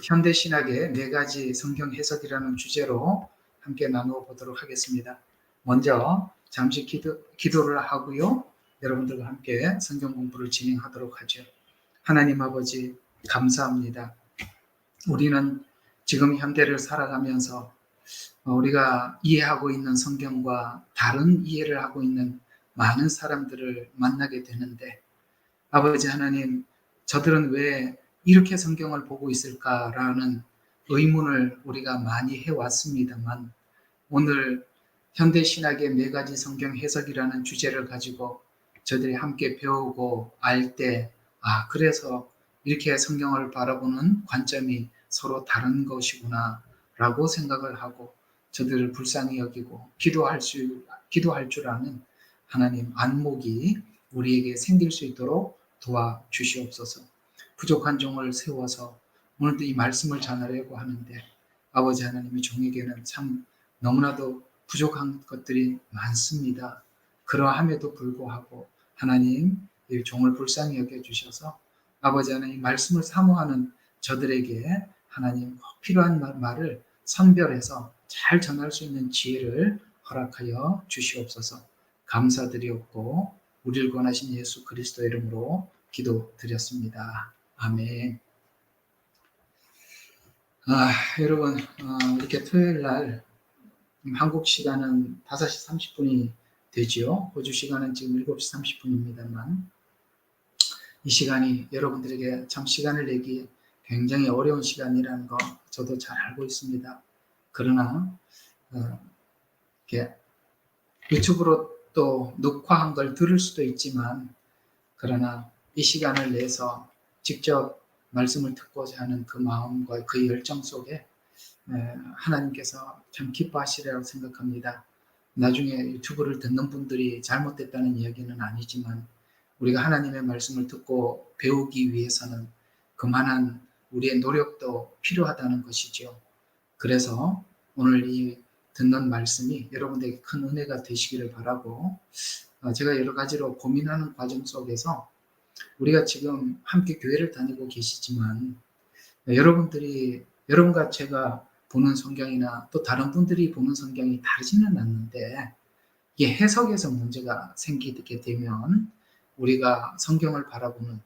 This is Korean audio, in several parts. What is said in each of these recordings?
현대 신학의 네 가지 성경 해석이라는 주제로 함께 나누어 보도록 하겠습니다. 먼저 잠시 기도를 하고요. 여러분들과 함께 성경 공부를 진행하도록 하죠. 하나님 아버지, 감사합니다. 우리는 지금 현대를 살아가면서 우리가 이해하고 있는 성경과 다른 이해를 하고 있는 많은 사람들을 만나게 되는데, 아버지 하나님, 저들은 왜 이렇게 성경을 보고 있을까라는 의문을 우리가 많이 해왔습니다만, 오늘 현대신학의 네 가지 성경 해석이라는 주제를 가지고 저들이 함께 배우고 알 때, 그래서 이렇게 성경을 바라보는 관점이 서로 다른 것이구나 라고 생각을 하고, 저들을 불쌍히 여기고 기도할 줄 아는 하나님 안목이 우리에게 생길 수 있도록 도와주시옵소서. 부족한 종을 세워서 오늘도 이 말씀을 전하려고 하는데, 아버지 하나님의 종에게는 참 너무나도 부족한 것들이 많습니다. 그러함에도 불구하고 하나님 이 종을 불쌍히 여겨주셔서 아버지 하나님 말씀을 사모하는 저들에게 하나님 꼭 필요한 말을 선별해서 잘 전할 수 있는 지혜를 허락하여 주시옵소서. 감사드리옵고 우리를 권하신 예수 그리스도 이름으로 기도드렸습니다. 아멘. 여러분, 이렇게 토요일 날 한국 시간은 5시 30분이 되지요. 호주 시간은 지금 7시 30분입니다만 이 시간이 여러분들에게 참 시간을 내기 굉장히 어려운 시간이라는 거 저도 잘 알고 있습니다. 그러나 이렇게 유튜브로 또 녹화한 걸 들을 수도 있지만, 그러나 이 시간을 내서 직접 말씀을 듣고자 하는 그 마음과 그 열정 속에 하나님께서 참 기뻐하시리라고 생각합니다. 나중에 유튜브를 듣는 분들이 잘못됐다는 이야기는 아니지만, 우리가 하나님의 말씀을 듣고 배우기 위해서는 그만한 우리의 노력도 필요하다는 것이죠. 그래서 오늘 이 듣는 말씀이 여러분들에게 큰 은혜가 되시기를 바라고, 제가 여러 가지로 고민하는 과정 속에서 우리가 지금 함께 교회를 다니고 계시지만, 여러분과 제가 보는 성경이나 또 다른 분들이 보는 성경이 다르지는 않는데, 이게 해석에서 문제가 생기게 되면 우리가 성경을 바라보는,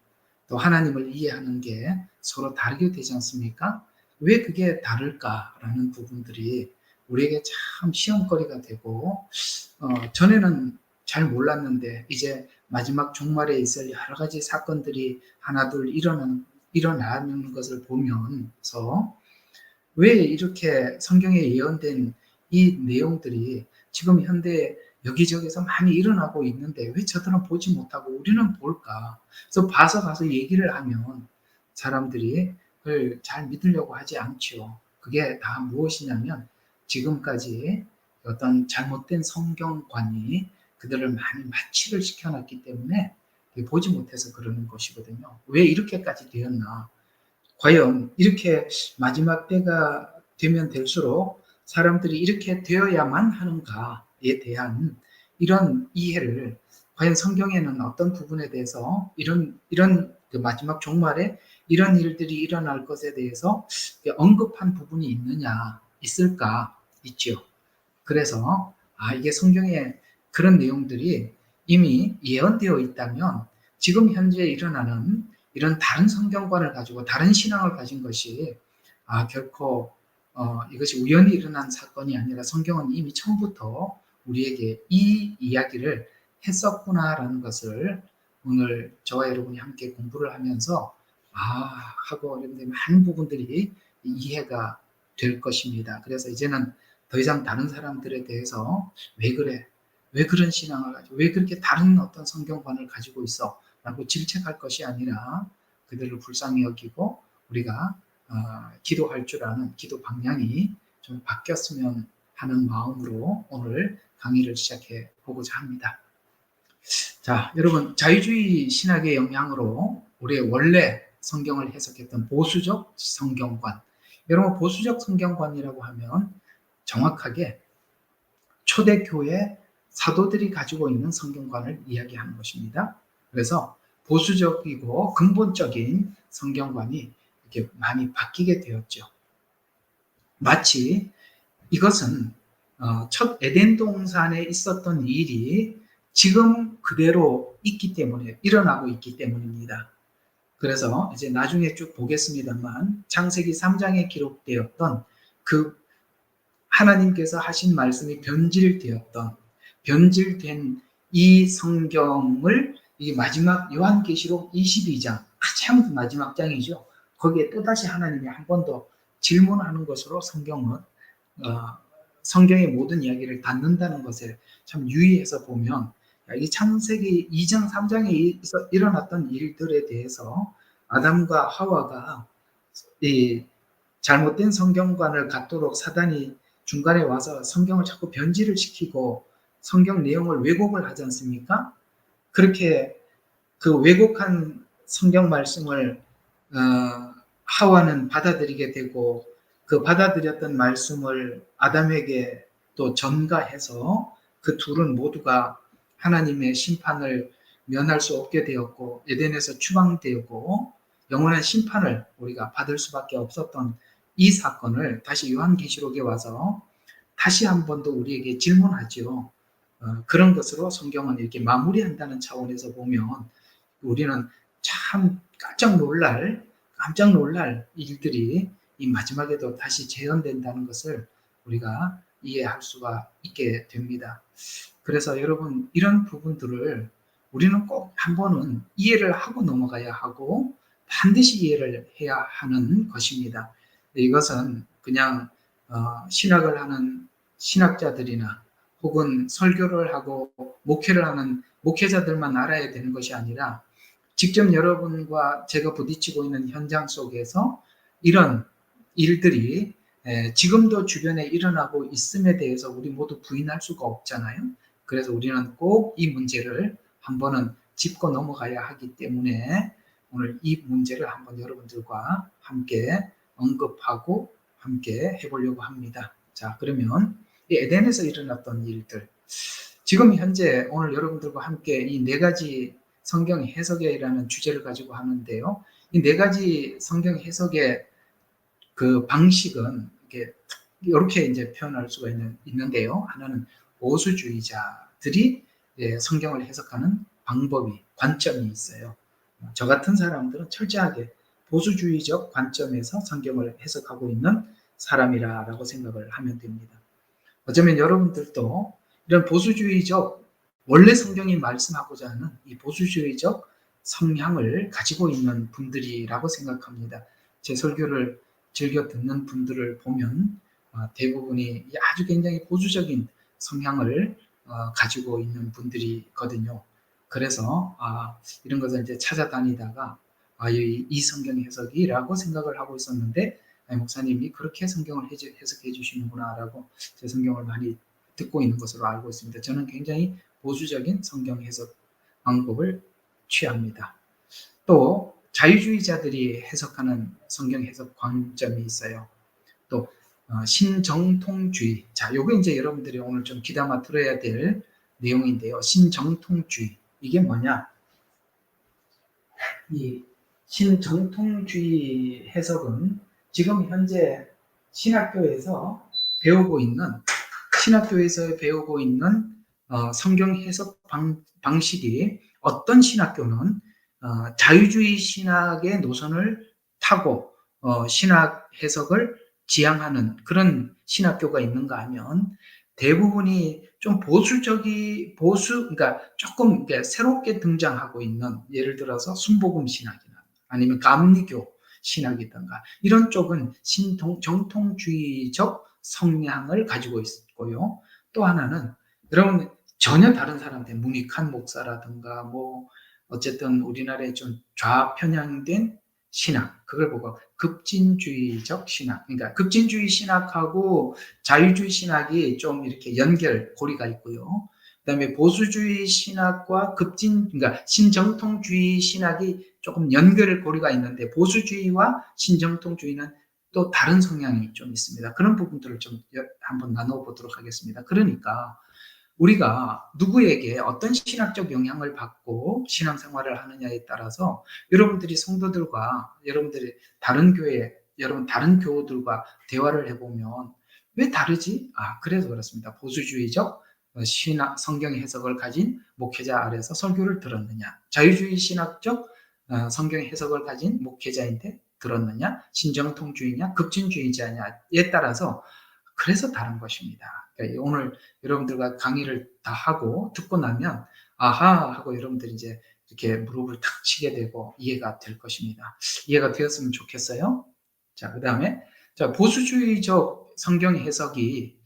또 하나님을 이해하는 게 서로 다르게 되지 않습니까? 왜 그게 다를까라는 부분들이 우리에게 참 시험거리가 되고, 전에는 잘 몰랐는데 이제 마지막 종말에 있을 여러 가지 사건들이 하나둘 일어나는 것을 보면서, 왜 이렇게 성경에 예언된 이 내용들이 지금 현대 여기저기서 많이 일어나고 있는데 왜 저들은 보지 못하고 우리는 볼까? 그래서 봐서 가서 얘기를 하면 사람들이 그걸 잘 믿으려고 하지 않죠. 그게 다 무엇이냐면, 지금까지 어떤 잘못된 성경관이 그들을 많이 마취를 시켜놨기 때문에 보지 못해서 그러는 것이거든요. 왜 이렇게까지 되었나? 과연 이렇게 마지막 때가 되면 될수록 사람들이 이렇게 되어야만 하는가에 대한 이런 이해를, 과연 성경에는 어떤 부분에 대해서 이런 그 마지막 종말에 이런 일들이 일어날 것에 대해서 언급한 부분이 있을까? 있죠. 그래서 이게 성경에 그런 내용들이 이미 예언되어 있다면, 지금 현재 일어나는 이런 다른 성경관을 가지고 다른 신앙을 가진 것이 결코 이것이 우연히 일어난 사건이 아니라 성경은 이미 처음부터 우리에게 이 이야기를 했었구나라는 것을 오늘 저와 여러분이 함께 공부를 하면서 하고 여러분들이 많은 부분들이 이해가 될 것입니다. 그래서 이제는 더 이상 다른 사람들에 대해서 왜 그래? 왜 그런 신앙을 가지고, 왜 그렇게 다른 어떤 성경관을 가지고 있어? 라고 질책할 것이 아니라 그들을 불쌍히 여기고 우리가 기도할 줄 아는 기도 방향이 좀 바뀌었으면 하는 마음으로 오늘 강의를 시작해 보고자 합니다. 자, 여러분, 자유주의 신학의 영향으로 우리의 원래 성경을 해석했던 보수적 성경관, 여러분 보수적 성경관이라고 하면 정확하게 초대교회 사도들이 가지고 있는 성경관을 이야기하는 것입니다. 그래서 보수적이고 근본적인 성경관이 이렇게 많이 바뀌게 되었죠. 마치 이것은 첫 에덴 동산에 있었던 일이 지금 그대로 있기 때문에 일어나고 있기 때문입니다. 그래서 이제 나중에 쭉 보겠습니다만 창세기 3장에 기록되었던 그 하나님께서 하신 말씀이 변질된 이 성경을 이 마지막 요한계시록 22장 가장 마지막 장이죠. 거기에 또다시 하나님이 한 번 더 질문하는 것으로 성경의 모든 이야기를 닫는다는 것을 참 유의해서 보면 이 창세기 2장 3장에 일어났던 일들에 대해서 아담과 하와가 이 잘못된 성경관을 갖도록 사단이 중간에 와서 성경을 자꾸 변질을 시키고 성경 내용을 왜곡을 하지 않습니까? 그렇게 그 왜곡한 성경 말씀을 하와는 받아들이게 되고 그 받아들였던 말씀을 아담에게 또 전가해서 그 둘은 모두가 하나님의 심판을 면할 수 없게 되었고 에덴에서 추방되고 영원한 심판을 우리가 받을 수밖에 없었던 이 사건을 다시 요한계시록에 와서 다시 한 번 더 우리에게 질문하죠. 그런 것으로 성경은 이렇게 마무리한다는 차원에서 보면 우리는 참 깜짝 놀랄 일들이 이 마지막에도 다시 재현된다는 것을 우리가 이해할 수가 있게 됩니다. 그래서 여러분 이런 부분들을 우리는 꼭 한 번은 이해를 하고 넘어가야 하고 반드시 이해를 해야 하는 것입니다. 이것은 그냥 신학을 하는 신학자들이나 혹은 설교를 하고 목회를 하는 목회자들만 알아야 되는 것이 아니라 직접 여러분과 제가 부딪히고 있는 현장 속에서 이런 일들이 지금도 주변에 일어나고 있음에 대해서 우리 모두 부인할 수가 없잖아요. 그래서 우리는 꼭 이 문제를 한 번은 짚고 넘어가야 하기 때문에 오늘 이 문제를 한번 여러분들과 함께 언급하고 함께 해보려고 합니다. 자, 그러면 이 에덴에서 일어났던 일들, 지금 현재 오늘 여러분들과 함께 이 네 가지 성경 해석이라는 주제를 가지고 하는데요. 이 네 가지 성경 해석의 그 방식은 이렇게 이제 표현할 수가 있는데요. 하나는 보수주의자들이 성경을 해석하는 방법이, 관점이 있어요. 저 같은 사람들은 철저하게 보수주의적 관점에서 성경을 해석하고 있는 사람이라고 생각을 하면 됩니다. 어쩌면 여러분들도 이런 보수주의적, 원래 성경이 말씀하고자 하는 이 보수주의적 성향을 가지고 있는 분들이라고 생각합니다. 제 설교를 즐겨 듣는 분들을 보면 대부분이 아주 굉장히 보수적인 성향을 가지고 있는 분들이거든요. 그래서 이런 것을 이제 찾아다니다가 이 성경 해석이라고 생각을 하고 있었는데 목사님이 그렇게 성경을 해석해 주시는구나 라고 제 성경을 많이 듣고 있는 것으로 알고 있습니다. 저는 굉장히 보수적인 성경 해석 방법을 취합니다. 또 자유주의자들이 해석하는 성경 해석 관점이 있어요. 또 신정통주의. 자, 요거 이제 여러분들이 오늘 좀 귀담아 들어야 될 내용인데요. 신정통주의. 이게 뭐냐? 이 신정통주의 해석은 지금 현재 신학교에서 배우고 있는 성경 해석 방식이 어떤 신학교는 자유주의 신학의 노선을 타고 신학 해석을 지향하는 그런 신학교가 있는가 하면 대부분이 좀 그러니까 조금 새롭게 등장하고 있는, 예를 들어서 순복음 신학이나 아니면 감리교 신학이든가 이런 쪽은 정통주의적 성향을 가지고 있고요. 또 하나는 여러분 전혀 다른 사람들, 문익한 목사라든가 뭐 어쨌든 우리나라에 좀 좌편향된 신학, 그걸 보고 급진주의적 신학, 그러니까 급진주의 신학하고 자유주의 신학이 좀 이렇게 고리가 있고요. 그다음에 보수주의 신학과 그러니까 신정통주의 신학이 조금 고리가 있는데 보수주의와 신정통주의는 또 다른 성향이 좀 있습니다. 그런 부분들을 좀 한번 나눠보도록 하겠습니다. 그러니까 우리가 누구에게 어떤 신학적 영향을 받고 신앙생활을 하느냐에 따라서 여러분들이 성도들과 여러분들이 다른 교회, 여러분 다른 교우들과 대화를 해보면 왜 다르지? 그래서 그렇습니다. 보수주의적 신학, 성경 해석을 가진 목회자 아래서 설교를 들었느냐? 자유주의 신학적 성경 해석을 가진 목회자인데 들었느냐? 신정통주의냐? 급진주의자냐에 따라서 그래서 다른 것입니다. 그러니까 오늘 여러분들과 강의를 다 하고 듣고 나면 아하 하고 여러분들이 이제 이렇게 무릎을 탁 치게 되고 이해가 될 것입니다. 이해가 되었으면 좋겠어요. 자, 그 다음에 보수주의적 성경 해석이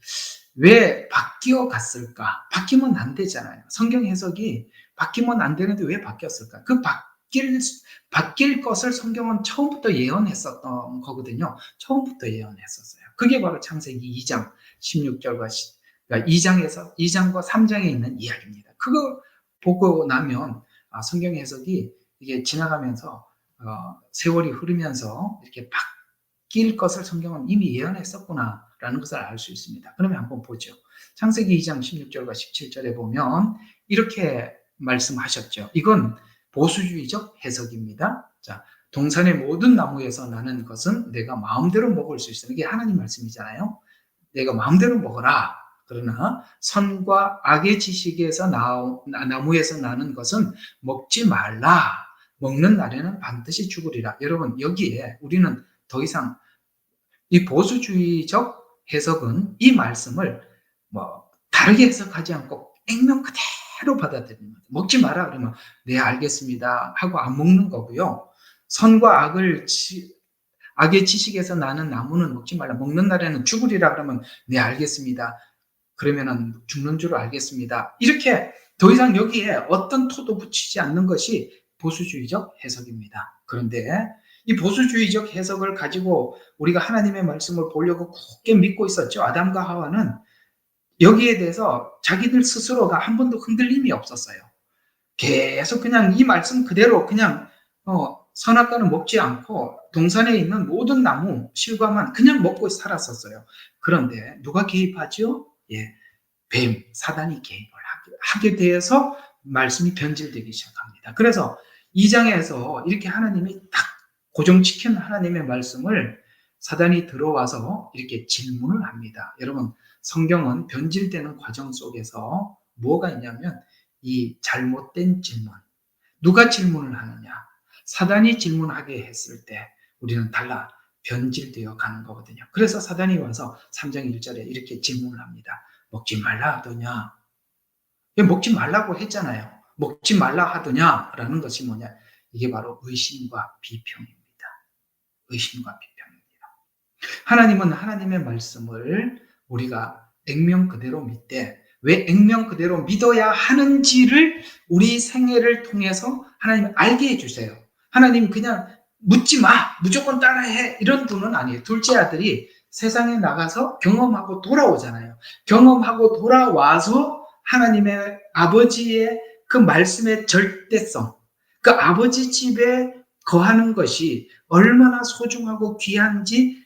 왜 바뀌어 갔을까? 바뀌면 안 되잖아요. 성경 해석이 바뀌면 안 되는데 왜 바뀌었을까? 그 바뀔 것을 성경은 처음부터 예언했었던 거거든요. 처음부터 예언했었어요. 그게 바로 창세기 2장 16절과 그러니까 2장과 3장에 있는 이야기입니다. 그거 보고 나면 성경 해석이 이게 지나가면서 세월이 흐르면서 이렇게 바뀔 것을 성경은 이미 예언했었구나라는 것을 알 수 있습니다. 그러면 한번 보죠. 창세기 2장 16절과 17절에 보면 이렇게 말씀하셨죠. 이건 보수주의적 해석입니다. 자, 동산의 모든 나무에서 나는 것은 내가 마음대로 먹을 수 있어. 이게 하나님 말씀이잖아요. 내가 마음대로 먹어라. 그러나 선과 악의 지식에서 나무에서 나는 것은 먹지 말라. 먹는 날에는 반드시 죽으리라. 여러분, 여기에 우리는 더 이상 이 보수주의적 해석은 이 말씀을 다르게 해석하지 않고 액면 그대로 받아들이는 거죠. 먹지 마라 그러면 네 알겠습니다 하고 안 먹는 거고요. 선과 악의 지식에서 나는 나무는 먹지 말라. 먹는 날에는 죽으리라 그러면 네 알겠습니다. 그러면은 죽는 줄 알겠습니다. 이렇게 더 이상 여기에 어떤 토도 붙이지 않는 것이 보수주의적 해석입니다. 그런데 이 보수주의적 해석을 가지고 우리가 하나님의 말씀을 보려고 굳게 믿고 있었죠. 아담과 하와는 여기에 대해서 자기들 스스로가 한 번도 흔들림이 없었어요. 계속 그냥 이 말씀 그대로 그냥 선악과는 먹지 않고 동산에 있는 모든 나무 실과만 그냥 먹고 살았었어요. 그런데 누가 개입하죠? 뱀, 사단이 개입을 하게 돼서 말씀이 변질되기 시작합니다. 그래서 2장에서 이렇게 하나님이 딱 고정시킨 하나님의 말씀을 사단이 들어와서 이렇게 질문을 합니다. 여러분, 성경은 변질되는 과정 속에서 뭐가 있냐면 이 잘못된 질문. 누가 질문을 하느냐? 사단이 질문하게 했을 때 우리는 달라 변질되어 가는 거거든요. 그래서 사단이 와서 3장 1절에 이렇게 질문을 합니다. 먹지 말라 하더냐? 먹지 말라고 했잖아요. 먹지 말라 하더냐라는 것이 뭐냐? 이게 바로 의심과 비평입니다. 의심과 비평입니다. 하나님은 하나님의 말씀을 우리가 액면 그대로 믿되 왜 액면 그대로 믿어야 하는지를 우리 생애를 통해서 하나님이 알게 해주세요. 하나님 그냥 묻지 마, 무조건 따라해 이런 분은 아니에요. 둘째 아들이 세상에 나가서 경험하고 돌아오잖아요. 경험하고 돌아와서 하나님의 아버지의 그 말씀의 절대성, 그 아버지 집에 거하는 것이 얼마나 소중하고 귀한지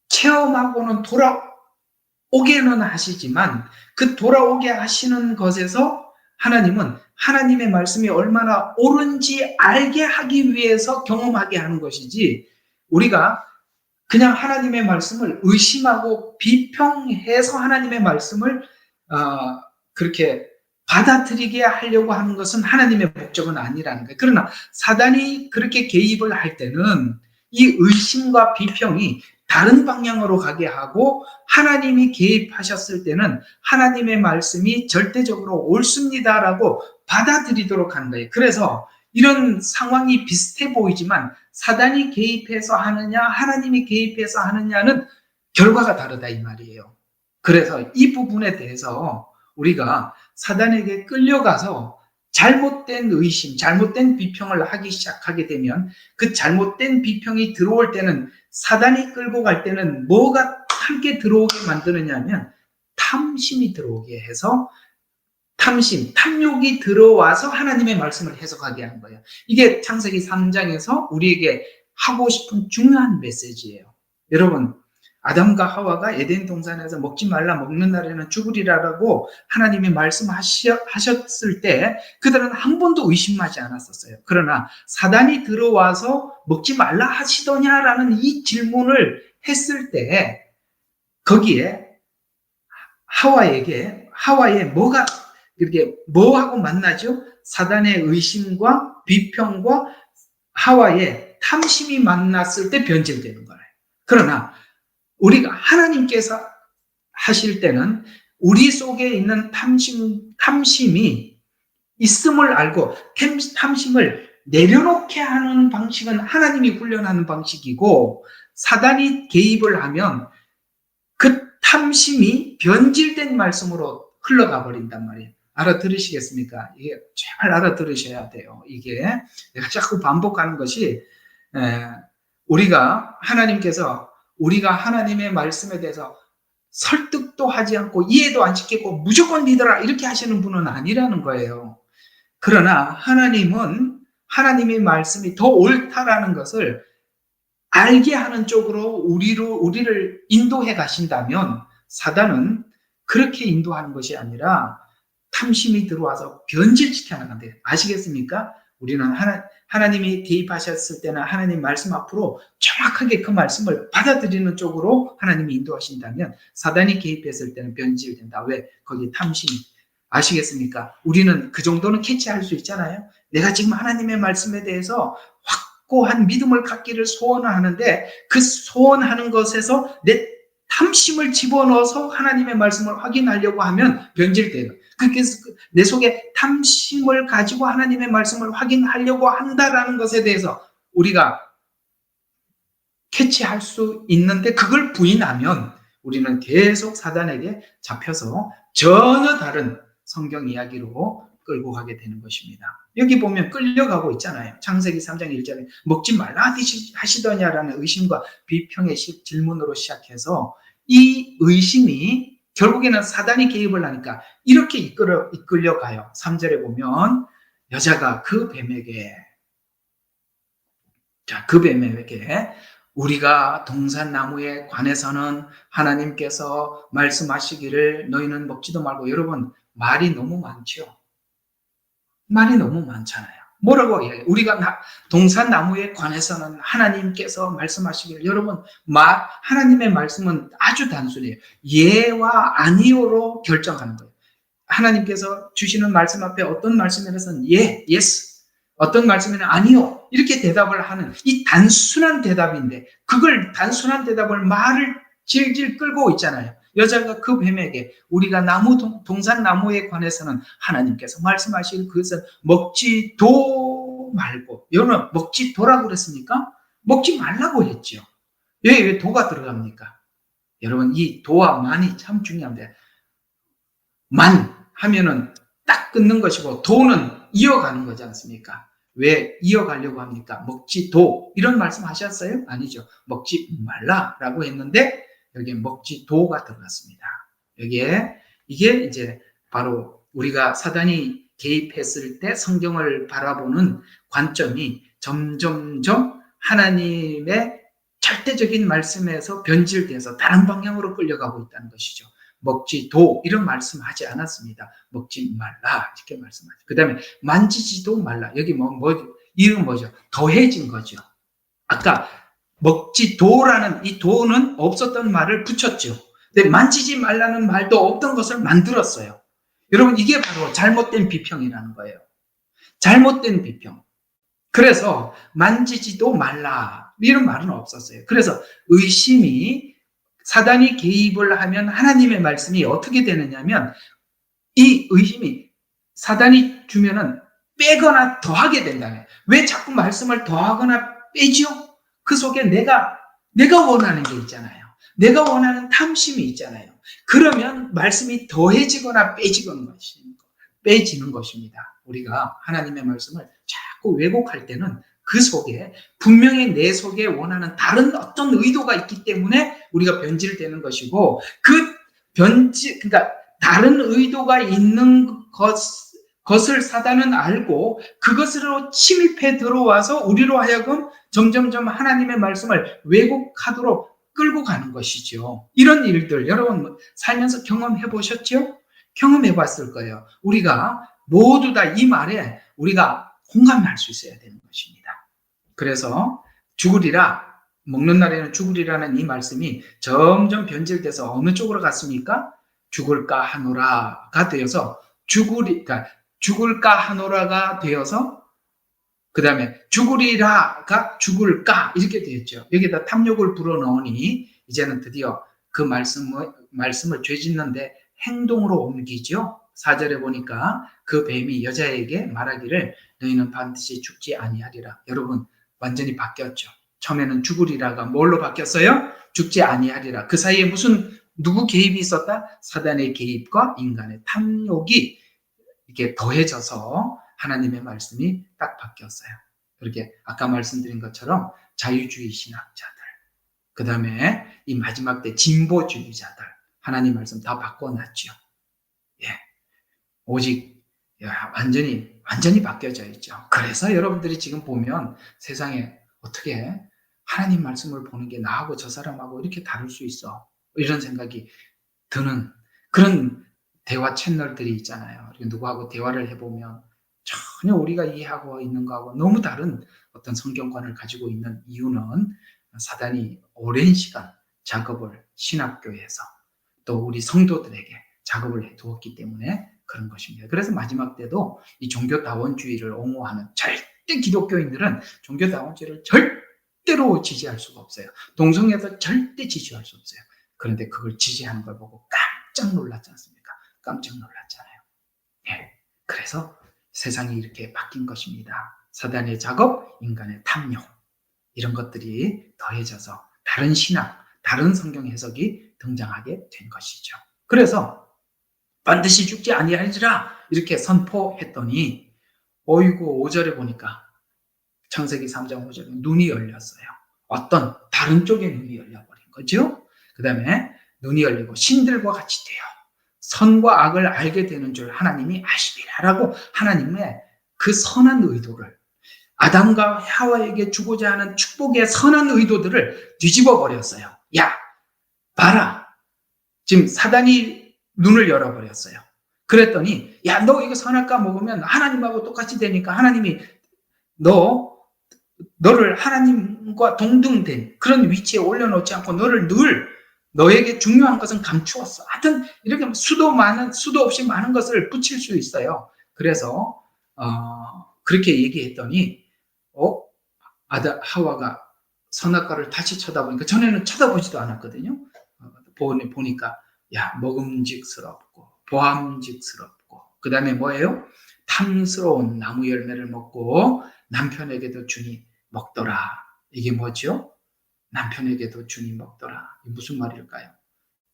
체험하고는 돌아오게는 하시지만 그 돌아오게 하시는 것에서 하나님은 하나님의 말씀이 얼마나 옳은지 알게 하기 위해서 경험하게 하는 것이지 우리가 그냥 하나님의 말씀을 의심하고 비평해서 하나님의 말씀을 그렇게 받아들이게 하려고 하는 것은 하나님의 목적은 아니라는 거예요. 그러나 사단이 그렇게 개입을 할 때는 이 의심과 비평이 다른 방향으로 가게 하고 하나님이 개입하셨을 때는 하나님의 말씀이 절대적으로 옳습니다라고 받아들이도록 하는 거예요. 그래서 이런 상황이 비슷해 보이지만 사단이 개입해서 하느냐 하나님이 개입해서 하느냐는 결과가 다르다 이 말이에요. 그래서 이 부분에 대해서 우리가 사단에게 끌려가서 잘못된 의심, 잘못된 비평을 하기 시작하게 되면 그 잘못된 비평이 들어올 때는 사단이 끌고 갈 때는 뭐가 함께 들어오게 만드느냐면 탐심이 들어오게 해서 탐욕이 들어와서 하나님의 말씀을 해석하게 하는 거예요. 이게 창세기 3장에서 우리에게 하고 싶은 중요한 메시지예요. 여러분, 아담과 하와가 에덴 동산에서 먹지 말라, 먹는 날에는 죽으리라라고 하나님이 말씀하셨을 때 그들은 한 번도 의심하지 않았었어요. 그러나 사단이 들어와서 먹지 말라 하시더냐라는 이 질문을 했을 때 거기에 하와의 뭐가 이렇게 뭐하고 만나죠? 사단의 의심과 비평과 하와의 탐심이 만났을 때 변질되는 거예요. 그러나 우리가 하나님께서 하실 때는 우리 속에 있는 탐심이 있음을 알고 탐심을 내려놓게 하는 방식은 하나님이 훈련하는 방식이고, 사단이 개입을 하면 그 탐심이 변질된 말씀으로 흘러가 버린단 말이에요. 알아들으시겠습니까? 이게 잘 알아들으셔야 돼요. 이게 내가 자꾸 반복하는 것이 하나님께서 우리가 하나님의 말씀에 대해서 설득도 하지 않고 이해도 안 시키고 무조건 믿어라 이렇게 하시는 분은 아니라는 거예요. 그러나 하나님은 하나님의 말씀이 더 옳다라는 것을 알게 하는 쪽으로 우리를 인도해 가신다면, 사단은 그렇게 인도하는 것이 아니라 탐심이 들어와서 변질시켜 나간대요. 아시겠습니까? 우리는 하나님이 개입하셨을 때는 하나님 말씀 앞으로 정확하게 그 말씀을 받아들이는 쪽으로 하나님이 인도하신다면, 사단이 개입했을 때는 변질된다. 왜? 거기 탐심이. 아시겠습니까? 우리는 그 정도는 캐치할 수 있잖아요. 내가 지금 하나님의 말씀에 대해서 확고한 믿음을 갖기를 소원하는데 그 소원하는 것에서 내 탐심을 집어넣어서 하나님의 말씀을 확인하려고 하면 변질돼요. 그래서 내 속에 탐심을 가지고 하나님의 말씀을 확인하려고 한다라는 것에 대해서 우리가 캐치할 수 있는데, 그걸 부인하면 우리는 계속 사단에게 잡혀서 전혀 다른 성경 이야기로 끌고 가게 되는 것입니다. 여기 보면 끌려가고 있잖아요. 창세기 3장 1절에 먹지 말라 하시더냐라는 의심과 비평의 질문으로 시작해서 이 의심이 결국에는 사단이 개입을 하니까 이렇게 이끌려가요. 3절에 보면 여자가 그 뱀에게 우리가 동산나무에 관해서는 하나님께서 말씀하시기를 너희는 먹지도 말고. 여러분, 말이 너무 많죠. 말이 너무 많잖아요. 뭐라고 얘기해요? 우리가 동산나무에 관해서는 하나님께서 말씀하시기를. 여러분, 하나님의 말씀은 아주 단순해요. 예와 아니오로 결정하는 거예요. 하나님께서 주시는 말씀 앞에 어떤 말씀에서는 예, yes, 어떤 말씀에는 아니요, 이렇게 대답을 하는 이 단순한 대답인데, 그걸 단순한 대답을 말을 질질 끌고 있잖아요. 여자가 그 뱀에게 우리가 동산나무에 관해서는 하나님께서 말씀하실 그것은 먹지도 말고. 여러분, 먹지도라고 그랬습니까? 먹지 말라고 했죠. 여기 왜 도가 들어갑니까? 여러분, 이 도와 만이 참 중요합니다. 만 하면은 딱 끊는 것이고 도는 이어가는 거지 않습니까? 왜 이어가려고 합니까? 먹지도 이런 말씀 하셨어요? 아니죠. 먹지 말라라고 했는데 여기에 먹지도가 들어갔습니다. 여기에 이게 이제 바로 우리가 사단이 개입했을 때 성경을 바라보는 관점이 점점점 하나님의 절대적인 말씀에서 변질돼서 다른 방향으로 끌려가고 있다는 것이죠. 먹지도 이런 말씀하지 않았습니다. 먹지 말라 이렇게 말씀하죠. 그 다음에 만지지도 말라. 여기 이건 뭐죠? 더해진 거죠. 아까 먹지도라는 이 도는 없었던 말을 붙였죠. 근데 만지지 말라는 말도 없던 것을 만들었어요. 여러분, 이게 바로 잘못된 비평이라는 거예요. 잘못된 비평. 그래서 만지지도 말라 이런 말은 없었어요. 그래서 의심이, 사단이 개입을 하면 하나님의 말씀이 어떻게 되느냐면, 이 의심이 사단이 주면은 빼거나 더하게 된다면. 왜 자꾸 말씀을 더하거나 빼지요? 그 속에 내가 원하는 게 있잖아요. 내가 원하는 탐심이 있잖아요. 그러면 말씀이 더해지거나 빼지는 것입니다. 우리가 하나님의 말씀을 자꾸 왜곡할 때는 그 속에 분명히 내 속에 원하는 다른 어떤 의도가 있기 때문에 우리가 변질되는 것이고, 그러니까 다른 의도가 있는 것을 사단은 알고 그것으로 침입해 들어와서 우리로 하여금 점점점 하나님의 말씀을 왜곡하도록 끌고 가는 것이죠. 이런 일들 여러분 살면서 경험해 보셨죠? 경험해 봤을 거예요. 우리가 모두 다 이 말에 우리가 공감할 수 있어야 되는 것입니다. 그래서 죽으리라, 먹는 날에는 죽으리라는 이 말씀이 점점 변질돼서 어느 쪽으로 갔습니까? 죽을까 하노라가 되어서 그러니까 죽을까 하노라가 되어서 그 다음에 죽으리라가 죽을까 이렇게 되었죠. 여기다 탐욕을 불어넣으니 이제는 드디어 그 말씀을 죄짓는데 행동으로 옮기죠. 4절에 보니까 그 뱀이 여자에게 말하기를 너희는 반드시 죽지 아니하리라. 여러분 완전히 바뀌었죠. 처음에는 죽으리라가 뭘로 바뀌었어요? 죽지 아니하리라. 그 사이에 누구 개입이 있었다? 사단의 개입과 인간의 탐욕이 이렇게 더해져서 하나님의 말씀이 딱 바뀌었어요. 그렇게 아까 말씀드린 것처럼 자유주의 신학자들, 그 다음에 이 마지막 때 진보주의자들, 하나님 말씀 다 바꿔놨죠. 예, 오직 완전히 바뀌어져 있죠. 그래서 여러분들이 지금 보면 세상에 어떻게 하나님 말씀을 보는 게 나하고 저 사람하고 이렇게 다를 수 있어, 이런 생각이 드는 그런 대화 채널들이 있잖아요. 누구하고 대화를 해보면 전혀 우리가 이해하고 있는 거하고 너무 다른 어떤 성경관을 가지고 있는 이유는 사단이 오랜 시간 작업을 신학교에서 또 우리 성도들에게 작업을 해두었기 때문에 그런 것입니다. 그래서 마지막 때도 이 종교다원주의를 옹호하는 절대 기독교인들은 종교다원주의를 절대로 지지할 수가 없어요. 동성애도 절대 지지할 수 없어요. 그런데 그걸 지지하는 걸 보고 깜짝 놀랐지 않습니까? 깜짝 놀랐잖아요. 예. 그래서 세상이 이렇게 바뀐 것입니다. 사단의 작업, 인간의 탐욕, 이런 것들이 더해져서 다른 신학, 다른 성경 해석이 등장하게 된 것이죠. 그래서 반드시 죽지 아니하리라 이렇게 선포했더니 어이구 5절에 보니까 창세기 3장 5절에 눈이 열렸어요. 어떤 다른 쪽에 눈이 열려버린 거죠. 그 다음에 눈이 열리고 신들과 같이 되어 선과 악을 알게 되는 줄 하나님이 아시리라라고 하나님의 그 선한 의도를, 아담과 하와에게 주고자 하는 축복의 선한 의도들을 뒤집어 버렸어요. 야, 봐라. 지금 사단이 눈을 열어버렸어요. 그랬더니 야, 너 이거 선악과 먹으면 하나님하고 똑같이 되니까 하나님이 너를 하나님과 동등된 그런 위치에 올려놓지 않고 너를 늘 너에게 중요한 것은 감추었어. 하여튼 이렇게 수도 없이 많은 것을 붙일 수 있어요. 그래서 그렇게 얘기했더니 하와가 선악과를 다시 쳐다보니까 전에는 쳐다보지도 않았거든요. 보니까 야, 먹음직스럽고 보암직스럽고 그 다음에 뭐예요? 탐스러운 나무 열매를 먹고 남편에게도 주니 먹더라. 이게 뭐죠? 남편에게도 주니 먹더라. 무슨 말일까요?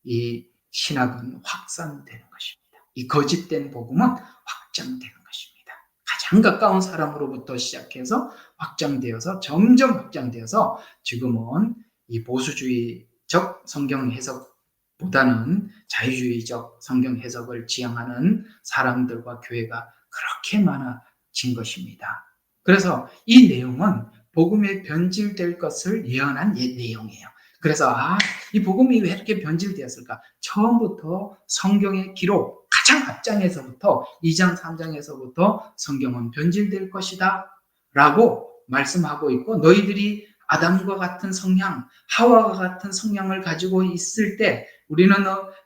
이 신학은 확산되는 것입니다. 이 거짓된 복음은 확장되는 것입니다. 가장 가까운 사람으로부터 시작해서 확장되어서 점점 확장되어서 지금은 이 보수주의적 성경 해석보다는 자유주의적 성경 해석을 지향하는 사람들과 교회가 그렇게 많아진 것입니다. 그래서 이 내용은 복음에 변질될 것을 예언한 내용이에요. 그래서 이 복음이 왜 이렇게 변질되었을까? 처음부터 성경의 기록 가장 앞장에서부터 2장 3장에서부터 성경은 변질될 것이다 라고 말씀하고 있고, 너희들이 아담과 같은 성향, 하와와 같은 성향을 가지고 있을 때 우리는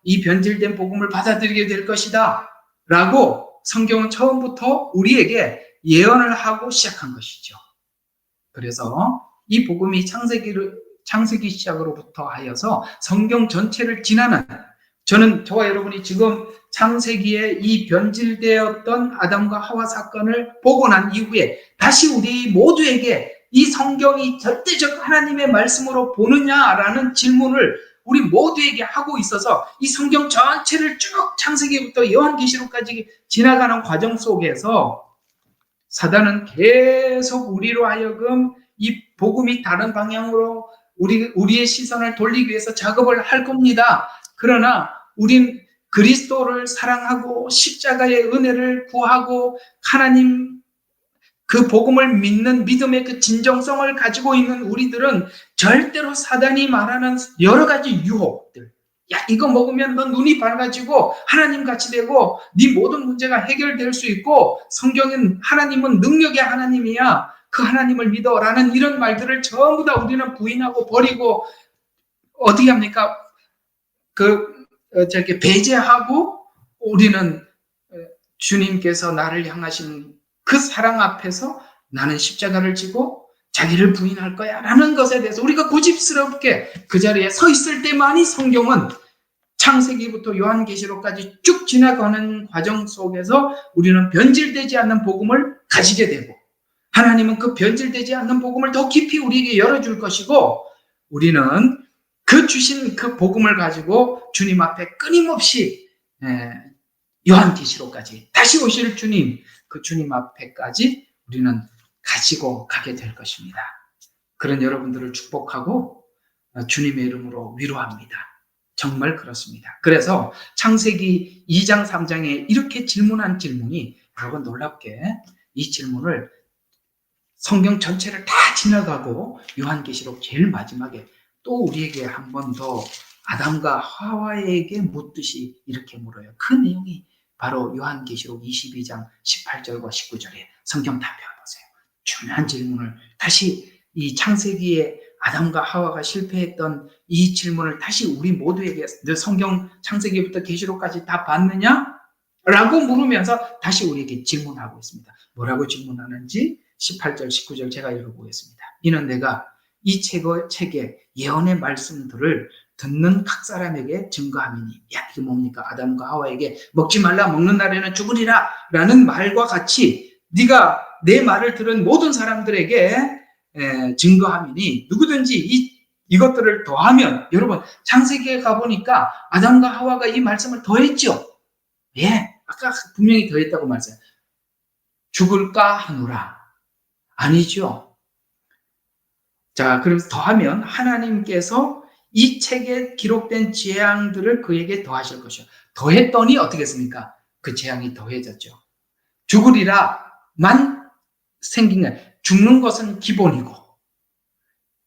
이 변질된 복음을 받아들이게 될 것이다 라고 성경은 처음부터 우리에게 예언을 하고 시작한 것이죠. 그래서 이 복음이 창세기 시작으로부터 하여서 성경 전체를 지나는, 저와 여러분이 지금 창세기에 이 변질되었던 아담과 하와 사건을 보고 난 이후에 다시 우리 모두에게 이 성경이 절대적 하나님의 말씀으로 보느냐라는 질문을 우리 모두에게 하고 있어서 이 성경 전체를 쭉 창세기부터 요한계시록까지 지나가는 과정 속에서 사단은 계속 우리로 하여금 이 복음이 다른 방향으로 우리의 시선을 돌리기 위해서 작업을 할 겁니다. 그러나 우린 그리스도를 사랑하고 십자가의 은혜를 구하고 하나님 그 복음을 믿는 믿음의 그 진정성을 가지고 있는 우리들은 절대로 사단이 말하는 여러 가지 유혹들, 야 이거 먹으면 너 눈이 밝아지고 하나님같이 되고 네 모든 문제가 해결될 수 있고 성경은 하나님은 능력의 하나님이야, 그 하나님을 믿어라는 이런 말들을 전부 다 우리는 부인하고 버리고 어떻게 합니까? 저렇게 배제하고 우리는 주님께서 나를 향하신 그 사랑 앞에서 나는 십자가를 지고 자기를 부인할 거야 라는 것에 대해서 우리가 고집스럽게 그 자리에 서 있을 때만이 성경은 창세기부터 요한계시록까지 쭉 지나가는 과정 속에서 우리는 변질되지 않는 복음을 가지게 되고 하나님은 그 변질되지 않는 복음을 더 깊이 우리에게 열어줄 것이고 우리는 그 주신 그 복음을 가지고 주님 앞에 끊임없이 요한계시록까지 다시 오실 주님, 그 주님 앞에까지 우리는 가지고 가게 될 것입니다. 그런 여러분들을 축복하고 주님의 이름으로 위로합니다. 정말 그렇습니다. 그래서 창세기 2장 3장에 이렇게 질문한 질문이 여러분 놀랍게 이 질문을 성경 전체를 다 지나가고 요한계시록 제일 마지막에 또 우리에게 한 번 더 아담과 하와에게 묻듯이 이렇게 물어요. 그 내용이 바로 요한계시록 22장 18절과 19절에 성경 다 펴보세요. 중요한 질문을 다시 이 창세기에 아담과 하와가 실패했던 이 질문을 다시 우리 모두에게 너 성경 창세기부터 계시록까지 다 봤느냐? 라고 물으면서 다시 우리에게 질문하고 있습니다. 뭐라고 질문하는지 18절, 19절 제가 읽어보겠습니다. 이는 내가 이 책의 예언의 말씀들을 듣는 각 사람에게 증거함이니, 야 이게 뭡니까? 아담과 하와에게 먹지 말라, 먹는 날에는 죽으리라 라는 말과 같이 네가 내 말을 들은 모든 사람들에게 증거함이니 누구든지 이것들을 더하면, 여러분 창세기에 가보니까 아담과 하와가 이 말씀을 더했죠. 예, 아까 분명히 더했다고 말했어요. 죽을까 하노라. 아니죠. 자, 그래서 더하면 하나님께서 이 책에 기록된 재앙들을 그에게 더하실 것이요. 더했더니 어떻게 했습니까? 그 재앙이 더해졌죠. 죽으리라만 생긴 거예요. 죽는 것은 기본이고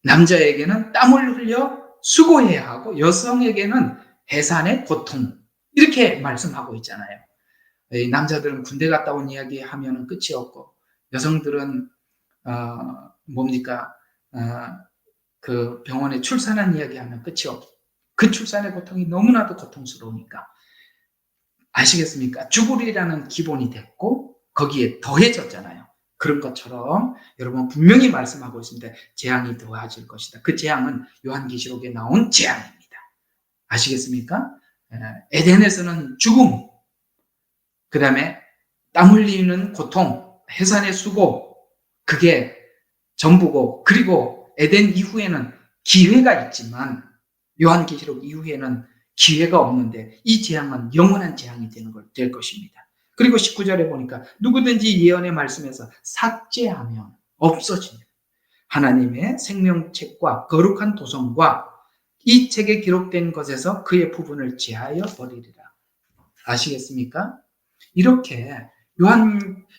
남자에게는 땀을 흘려 수고해야 하고 여성에게는 해산의 고통, 이렇게 말씀하고 있잖아요. 남자들은 군대 갔다 온 이야기 하면 끝이 없고 여성들은 그 병원에 출산한 이야기 하면 끝이 없고 그 출산의 고통이 너무나도 고통스러우니까 아시겠습니까? 죽으리라는 기본이 됐고 거기에 더해졌잖아요. 그런 것처럼 여러분 분명히 말씀하고 있습니다. 재앙이 더해질 것이다. 그 재앙은 요한계시록에 나온 재앙입니다. 아시겠습니까? 에덴에서는 죽음, 그 다음에 땀 흘리는 고통, 해산의 수고, 그게 전부고, 그리고 에덴 이후에는 기회가 있지만 요한계시록 이후에는 기회가 없는데 이 재앙은 영원한 재앙이 될 것입니다. 그리고 19절에 보니까 누구든지 예언의 말씀에서 삭제하면 없어집니다. 하나님의 생명책과 거룩한 도성과 이 책에 기록된 것에서 그의 부분을 제하여 버리리라. 아시겠습니까? 이렇게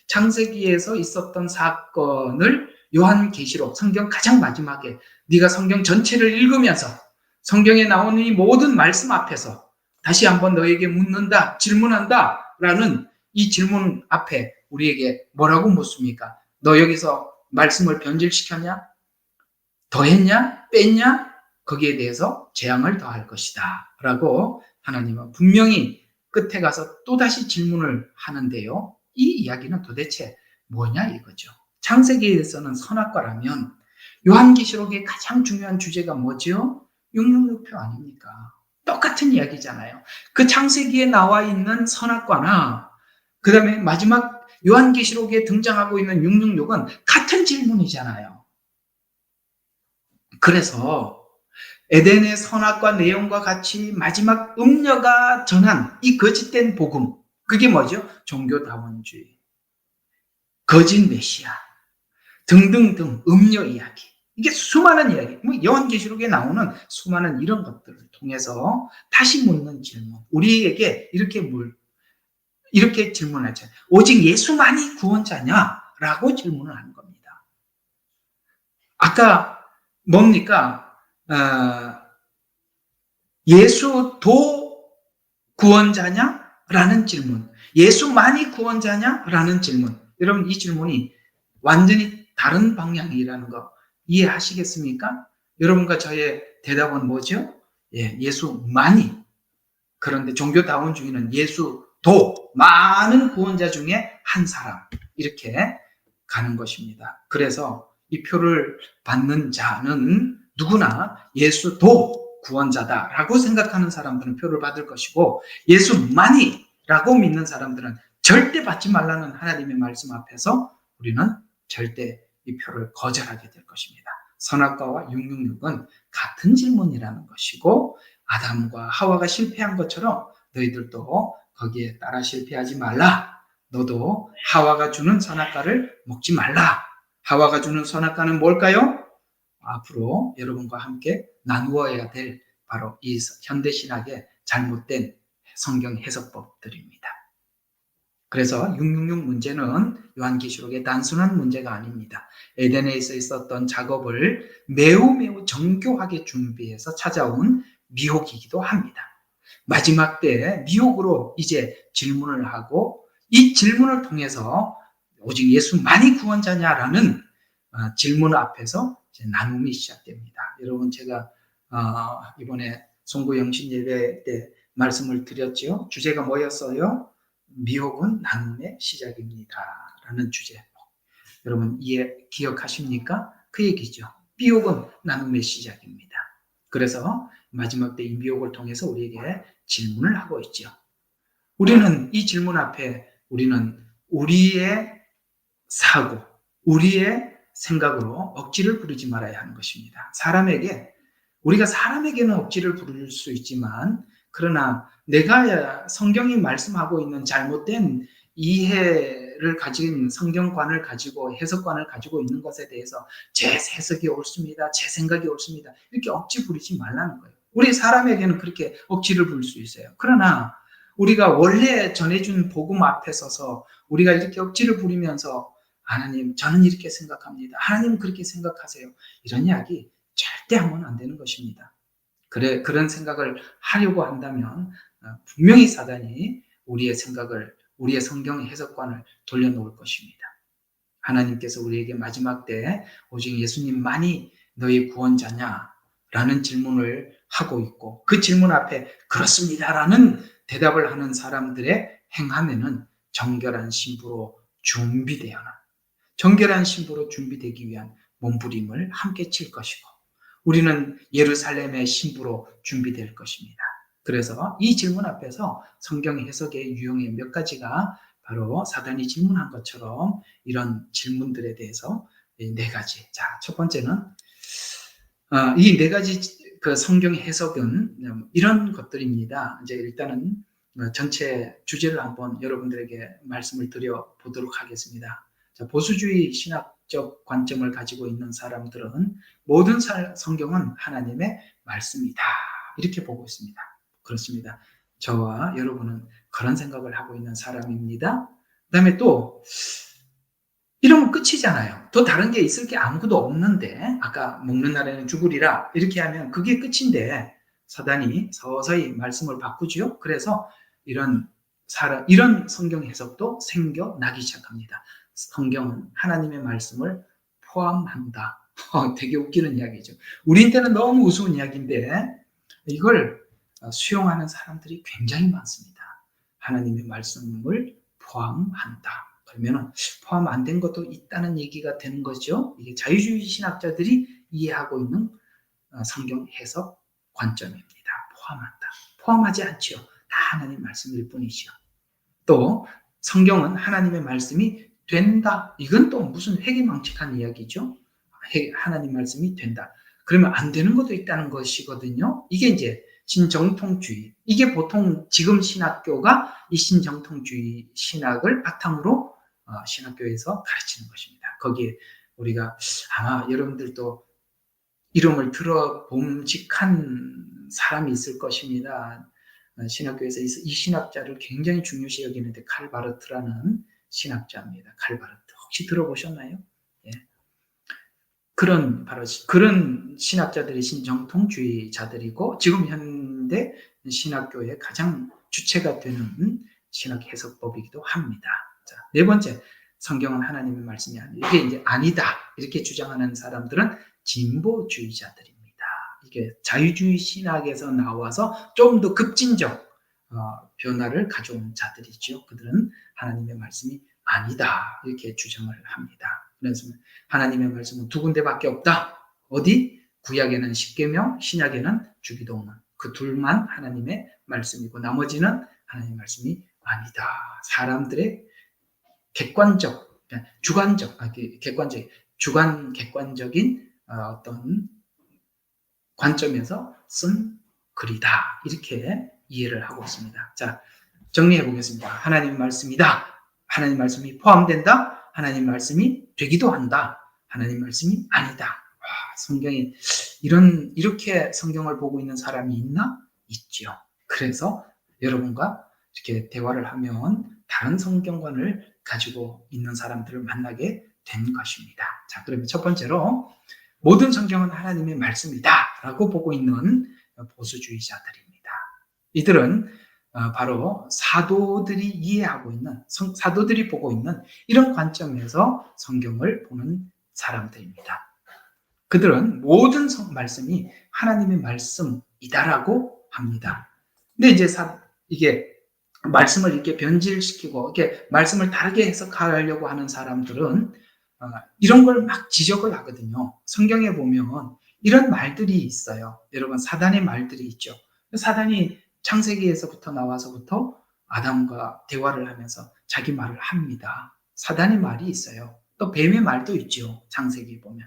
창세기에서 있었던 사건을 요한계시록, 성경 가장 마지막에 네가 성경 전체를 읽으면서 성경에 나오는 이 모든 말씀 앞에서 다시 한번 너에게 묻는다, 질문한다 라는 이 질문 앞에 우리에게 뭐라고 묻습니까? 너 여기서 말씀을 변질시켰냐? 더했냐? 뺐냐? 거기에 대해서 재앙을 더할 것이다 라고 하나님은 분명히 끝에 가서 또다시 질문을 하는데요. 이 이야기는 도대체 뭐냐 이거죠. 창세기에서는 선악과라면 요한계시록의 가장 중요한 주제가 뭐죠? 666표 아닙니까? 똑같은 이야기잖아요. 그 창세기에 나와 있는 선악과나 그 다음에 마지막 요한계시록에 등장하고 있는 666은 같은 질문이잖아요. 그래서 에덴의 선악과 내용과 같이 마지막 음녀가 전한 이 거짓된 복음, 그게 뭐죠? 종교다원주의, 거짓 메시아 등등등 음녀 이야기, 이게 수많은 이야기, 요한계시록에 나오는 수많은 이런 것들을 통해서 다시 묻는 질문, 우리에게 이렇게 질문하죠. 오직 예수만이 구원자냐? 라고 질문을 하는 겁니다. 아까 뭡니까? 예수도 구원자냐? 라는 질문. 예수만이 구원자냐? 라는 질문. 여러분, 이 질문이 완전히 다른 방향이라는 거 이해하시겠습니까? 여러분과 저의 대답은 뭐죠? 예, 예수만이. 그런데 종교다원주의는 예수도 많은 구원자 중에 한 사람 이렇게 가는 것입니다. 그래서 이 표를 받는 자는 누구나 예수도 구원자다라고 생각하는 사람들은 표를 받을 것이고, 예수만이라고 믿는 사람들은 절대 받지 말라는 하나님의 말씀 앞에서 우리는 절대 이 표를 거절하게 될 것입니다. 선악과와 666은 같은 질문이라는 것이고, 아담과 하와가 실패한 것처럼 너희들도 거기에 따라 실패하지 말라. 너도 하와가 주는 선악과를 먹지 말라. 하와가 주는 선악과는 뭘까요? 앞으로 여러분과 함께 나누어야 될 바로 이 현대신학의 잘못된 성경 해석법들입니다. 그래서 666 문제는 요한계시록의 단순한 문제가 아닙니다. 에덴에서 있었던 작업을 매우 정교하게 준비해서 찾아온 미혹이기도 합니다. 마지막 때 미혹으로 이제 질문을 하고, 이 질문을 통해서 오직 예수만이 구원자냐라는 질문 앞에서 이제 나눔이 시작됩니다. 여러분, 제가 이번에 송구 영신 예배 때 말씀을 드렸죠. 주제가 뭐였어요? 미혹은 나눔의 시작입니다. 라는 주제. 여러분, 기억하십니까? 그 얘기죠. 미혹은 나눔의 시작입니다. 그래서 마지막 때 이 미혹을 통해서 우리에게 질문을 하고 있죠. 우리는 이 질문 앞에 우리는 우리의 사고, 우리의 생각으로 억지를 부리지 말아야 하는 것입니다. 우리가 사람에게는 억지를 부릴 수 있지만, 그러나 내가 성경이 말씀하고 있는 잘못된 이해를 가진 성경관을 가지고, 해석관을 가지고 있는 것에 대해서 제 해석이 옳습니다, 제 생각이 옳습니다, 이렇게 억지 부리지 말라는 거예요. 우리 사람에게는 그렇게 억지를 부릴 수 있어요. 그러나 우리가 원래 전해준 복음 앞에 서서 우리가 이렇게 억지를 부리면서 하나님, 저는 이렇게 생각합니다, 하나님은 그렇게 생각하세요, 이런 이야기 절대 하면 안 되는 것입니다. 그런 생각을 하려고 한다면 분명히 사단이 우리의 생각을, 우리의 성경 해석관을 돌려놓을 것입니다. 하나님께서 우리에게 마지막 때 오직 예수님만이 너희 구원자냐? 라는 질문을 하고 있고, 그 질문 앞에 그렇습니다라는 대답을 하는 사람들의 행함에는 정결한 신부로 준비되기 위한 몸부림을 함께 칠 것이고, 우리는 예루살렘의 신부로 준비될 것입니다. 그래서 이 질문 앞에서 성경 해석의 유형의 몇 가지가 바로 사단이 질문한 것처럼 이런 질문들에 대해서 네 가지. 자, 첫 번째는 이 네 가지 그 성경 해석은 이런 것들입니다. 이제 일단은 전체 주제를 한번 여러분들에게 말씀을 드려 보도록 하겠습니다. 자, 보수주의 신학적 관점을 가지고 있는 사람들은 모든 성경은 하나님의 말씀이다, 이렇게 보고 있습니다. 그렇습니다. 저와 여러분은 그런 생각을 하고 있는 사람입니다. 그 다음에 또 이러면 끝이잖아요. 더 다른 게 있을 게 아무것도 없는데, 아까 먹는 날에는 죽으리라 이렇게 하면 그게 끝인데, 사단이 서서히 말씀을 바꾸죠. 그래서 이런 성경 해석도 생겨나기 시작합니다. 성경은 하나님의 말씀을 포함한다. 되게 웃기는 이야기죠. 우리한테는 너무 우스운 이야기인데 이걸 수용하는 사람들이 굉장히 많습니다. 하나님의 말씀을 포함한다. 그러면 포함 안 된 것도 있다는 얘기가 되는 거죠. 이게 자유주의 신학자들이 이해하고 있는 성경 해석 관점입니다. 포함한다. 포함하지 않죠. 다 하나님 말씀일 뿐이죠. 또 성경은 하나님의 말씀이 된다. 이건 또 무슨 회개망측한 이야기죠. 하나님 말씀이 된다. 그러면 안 되는 것도 있다는 것이거든요. 이게 이제 신정통주의. 이게 보통 지금 신학교가 이 신정통주의 신학을 바탕으로 신학교에서 가르치는 것입니다. 거기에 우리가 아마 여러분들도 이름을 들어봄직한 사람이 있을 것입니다. 신학교에서 이 신학자를 굉장히 중요시 여기는데 칼바르트라는 신학자입니다. 칼바르트. 혹시 들어보셨나요? 예. 그런 신학자들이 신정통주의자들이고 지금 현대 신학교의 가장 주체가 되는 신학 해석법이기도 합니다. 자, 네 번째, 성경은 하나님의 말씀이 아니다. 이게 이제 아니다 이렇게 주장하는 사람들은 진보주의자들입니다. 이게 자유주의 신학에서 나와서 좀 더 급진적 변화를 가져온 자들이죠. 그들은 하나님의 말씀이 아니다 이렇게 주장을 합니다. 그래서 하나님의 말씀은 두 군데밖에 없다. 어디? 구약에는 십계명, 신약에는 주기도문. 그 둘만 하나님의 말씀이고 나머지는 하나님의 말씀이 아니다. 사람들의 객관적, 객관적인 어떤 관점에서 쓴 글이다. 이렇게 이해를 하고 있습니다. 자, 정리해 보겠습니다. 하나님의 말씀이다. 하나님 말씀이 포함된다. 하나님 말씀이 되기도 한다. 하나님 말씀이 아니다. 와, 성경이 이렇게 성경을 보고 있는 사람이 있나? 있죠. 그래서 여러분과 이렇게 대화를 하면 다른 성경관을 가지고 있는 사람들을 만나게 된 것입니다. 자, 그러면 첫 번째로 모든 성경은 하나님의 말씀이다 라고 보고 있는 보수주의자들입니다. 이들은 바로 사도들이 이해하고 있는, 사도들이 보고 있는 이런 관점에서 성경을 보는 사람들입니다. 그들은 모든 말씀이 하나님의 말씀이다라고 합니다. 근데 이제 이게 말씀을 이렇게 변질시키고 이렇게 말씀을 다르게 해석하려고 하는 사람들은 이런 걸 막 지적을 하거든요. 성경에 보면 이런 말들이 있어요. 여러분, 사단의 말들이 있죠. 사단이 창세기에서부터 나와서부터 아담과 대화를 하면서 자기 말을 합니다. 사단의 말이 있어요. 또 뱀의 말도 있죠. 창세기 보면.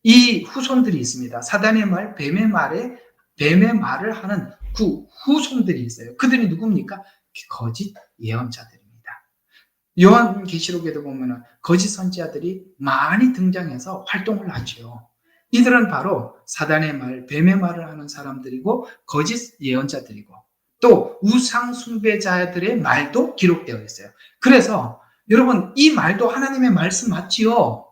이 후손들이 있습니다. 사단의 말, 뱀의 말을 하는 그 후손들이 있어요. 그들이 누굽니까? 거짓 예언자들입니다. 요한계시록에도 보면 거짓 선지자들이 많이 등장해서 활동을 하죠. 이들은 바로 사단의 말, 뱀의 말을 하는 사람들이고 거짓 예언자들이고 또 우상 숭배자들의 말도 기록되어 있어요. 그래서 여러분, 이 말도 하나님의 말씀 맞지요?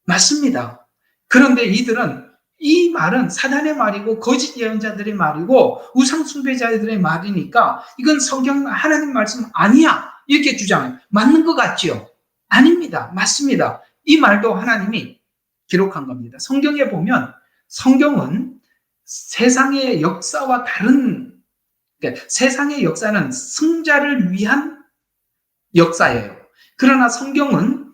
맞습니다. 그런데 이들은 이 말은 사단의 말이고 거짓 예언자들의 말이고 우상 숭배자들의 말이니까 이건 성경 하나님 말씀 아니야 이렇게 주장해요. 맞는 것 같지요? 아닙니다. 맞습니다. 이 말도 하나님이 기록한 겁니다. 성경에 보면 성경은 세상의 역사와 다른, 그러니까 세상의 역사는 승자를 위한 역사예요. 그러나 성경은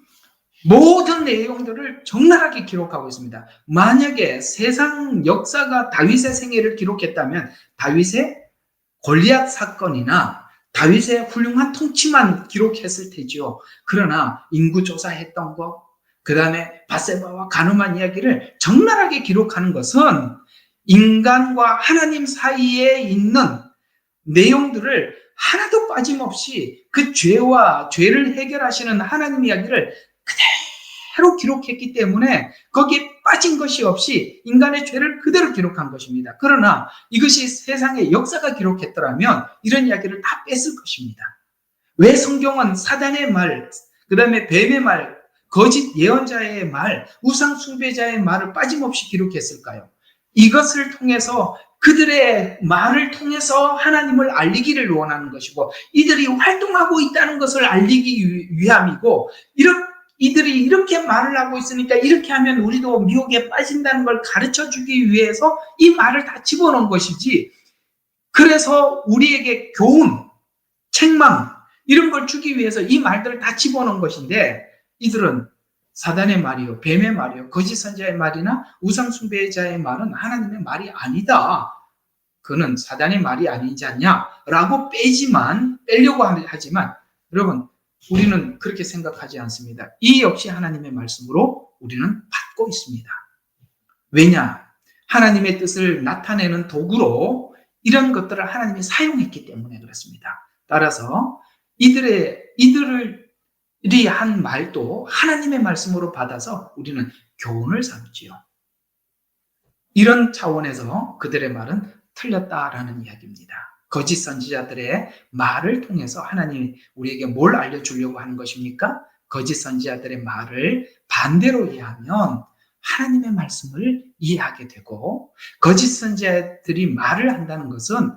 모든 내용들을 적나라하게 기록하고 있습니다. 만약에 세상 역사가 다윗의 생애를 기록했다면 다윗의 골리앗 사건이나 다윗의 훌륭한 통치만 기록했을 테지요. 그러나 인구 조사했던 거, 그 다음에 밧세바와 가늠한 이야기를 적나라하게 기록하는 것은 인간과 하나님 사이에 있는 내용들을 하나도 빠짐없이 그 죄를 해결하시는 하나님 이야기를 그대로 기록했기 때문에 거기에 빠진 것이 없이 인간의 죄를 그대로 기록한 것입니다. 그러나 이것이 세상의 역사가 기록했더라면 이런 이야기를 다 뺐을 것입니다. 왜 성경은 사단의 말, 그 다음에 뱀의 말, 거짓 예언자의 말, 우상 숭배자의 말을 빠짐없이 기록했을까요? 이것을 통해서 그들의 말을 통해서 하나님을 알리기를 원하는 것이고 이들이 활동하고 있다는 것을 알리기 위함이고 이들이 이렇게 말을 하고 있으니까 이렇게 하면 우리도 미혹에 빠진다는 걸 가르쳐주기 위해서 이 말을 다 집어넣은 것이지 그래서 우리에게 교훈, 책망 이런 걸 주기 위해서 이 말들을 다 집어넣은 것인데 이들은 사단의 말이요, 뱀의 말이요, 거짓 선지자의 말이나 우상 숭배자의 말은 하나님의 말이 아니다. 그는 사단의 말이 아니지 않냐라고 빼려고 하지만 여러분 우리는 그렇게 생각하지 않습니다. 이 역시 하나님의 말씀으로 우리는 받고 있습니다. 왜냐? 하나님의 뜻을 나타내는 도구로 이런 것들을 하나님이 사용했기 때문에 그렇습니다. 따라서 이들이 한 말도 하나님의 말씀으로 받아서 우리는 교훈을 삼지요. 이런 차원에서 그들의 말은 틀렸다라는 이야기입니다. 거짓 선지자들의 말을 통해서 하나님이 우리에게 뭘 알려주려고 하는 것입니까? 거짓 선지자들의 말을 반대로 이해하면 하나님의 말씀을 이해하게 되고, 거짓 선지자들이 말을 한다는 것은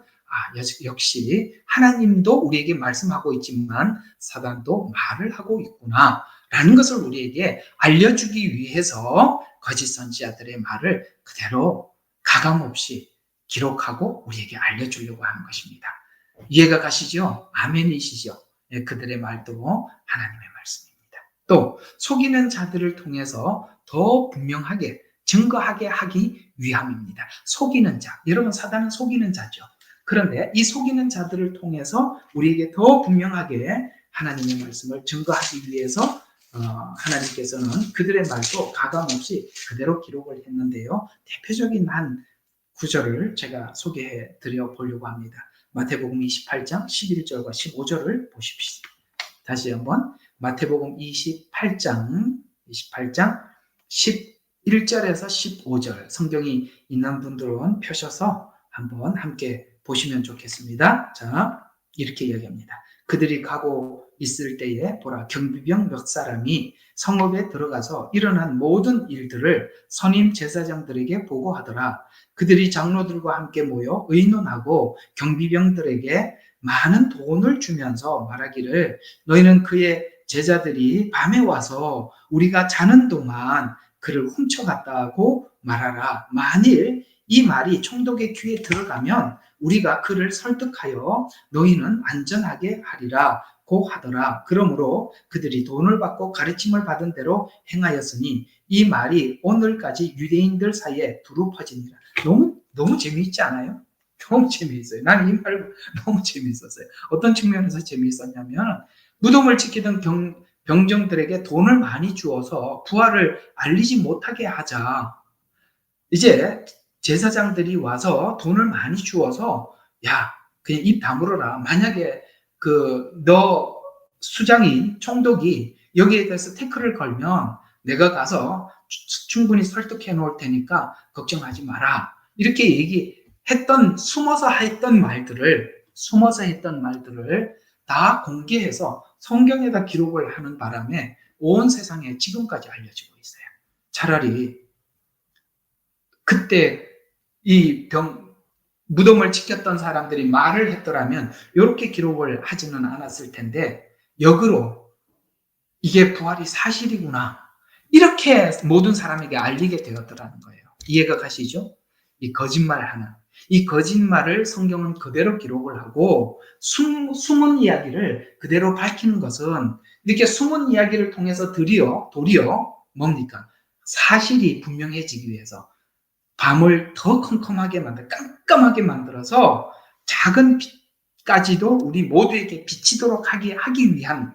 역시 하나님도 우리에게 말씀하고 있지만 사단도 말을 하고 있구나 라는 것을 우리에게 알려주기 위해서 거짓 선지자들의 말을 그대로 가감없이 기록하고 우리에게 알려주려고 하는 것입니다. 이해가 가시죠? 아멘이시죠? 네, 그들의 말도 하나님의 말씀입니다. 또 속이는 자들을 통해서 더 분명하게 증거하게 하기 위함입니다. 속이는 자, 여러분 사단은 속이는 자죠. 그런데 이 속이는 자들을 통해서 우리에게 더 분명하게 하나님의 말씀을 증거하기 위해서 하나님께서는 그들의 말도 가감없이 그대로 기록을 했는데요. 대표적인 한 구절을 제가 소개해 드려 보려고 합니다. 마태복음 28장 11절과 15절을 보십시오. 다시 한번 마태복음 28장 11절에서 15절, 성경이 있는 분들은 펴셔서 한번 함께 보시면 좋겠습니다. 자, 이렇게 이야기합니다. 그들이 가고 있을 때에 보라, 경비병 몇 사람이 성읍에 들어가서 일어난 모든 일들을 선임 제사장들에게 보고하더라. 그들이 장로들과 함께 모여 의논하고 경비병들에게 많은 돈을 주면서 말하기를, 너희는 그의 제자들이 밤에 와서 우리가 자는 동안 그를 훔쳐갔다고 말하라. 만일 이 말이 총독의 귀에 들어가면 우리가 그를 설득하여 너희는 안전하게 하리라 고 하더라. 그러므로 그들이 돈을 받고 가르침을 받은 대로 행하였으니 이 말이 오늘까지 유대인들 사이에 두루 퍼지니라. 너무 재미있지 않아요? 너무 재미있어요. 나는 이 말 너무 재미있었어요. 어떤 측면에서 재미있었냐면, 무덤을 지키던 병정들에게 돈을 많이 주어서 부활을 알리지 못하게 하자. 이제 제사장들이 와서 돈을 많이 주어서, 야, 그냥 입 다물어라. 만약에 너 수장인 총독이 여기에 대해서 태클을 걸면 내가 가서 충분히 설득해 놓을 테니까 걱정하지 마라. 이렇게 얘기했던, 숨어서 했던 말들을 다 공개해서 성경에다 기록을 하는 바람에 온 세상에 지금까지 알려지고 있어요. 차라리 그때 이 무덤을 지켰던 사람들이 말을 했더라면 이렇게 기록을 하지는 않았을 텐데, 역으로 이게 부활이 사실이구나, 이렇게 모든 사람에게 알리게 되었더라는 거예요. 이해가 가시죠? 이 거짓말을 성경은 그대로 기록을 하고 숨은 이야기를 그대로 밝히는 것은, 이렇게 숨은 이야기를 통해서 도리어 뭡니까? 사실이 분명해지기 위해서 밤을 더 깜깜하게 만들어서 작은 빛까지도 우리 모두에게 비치도록 하기 위한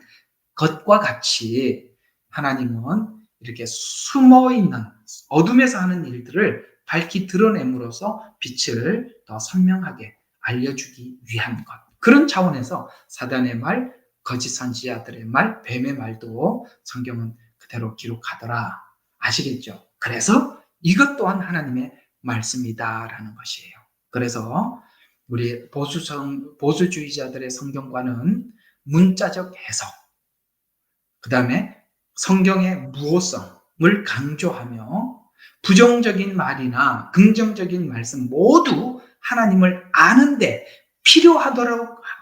것과 같이, 하나님은 이렇게 숨어있는 어둠에서 하는 일들을 밝히 드러냄으로써 빛을 더 선명하게 알려주기 위한 것. 그런 차원에서 사단의 말, 거짓 선지자들의 말, 뱀의 말도 성경은 그대로 기록하더라. 아시겠죠? 그래서 이것 또한 하나님의 말씀이다라는 것이에요. 그래서 우리 보수주의자들의 성경과는 문자적 해석, 그 다음에 성경의 무호성을 강조하며 부정적인 말이나 긍정적인 말씀 모두 하나님을 아는데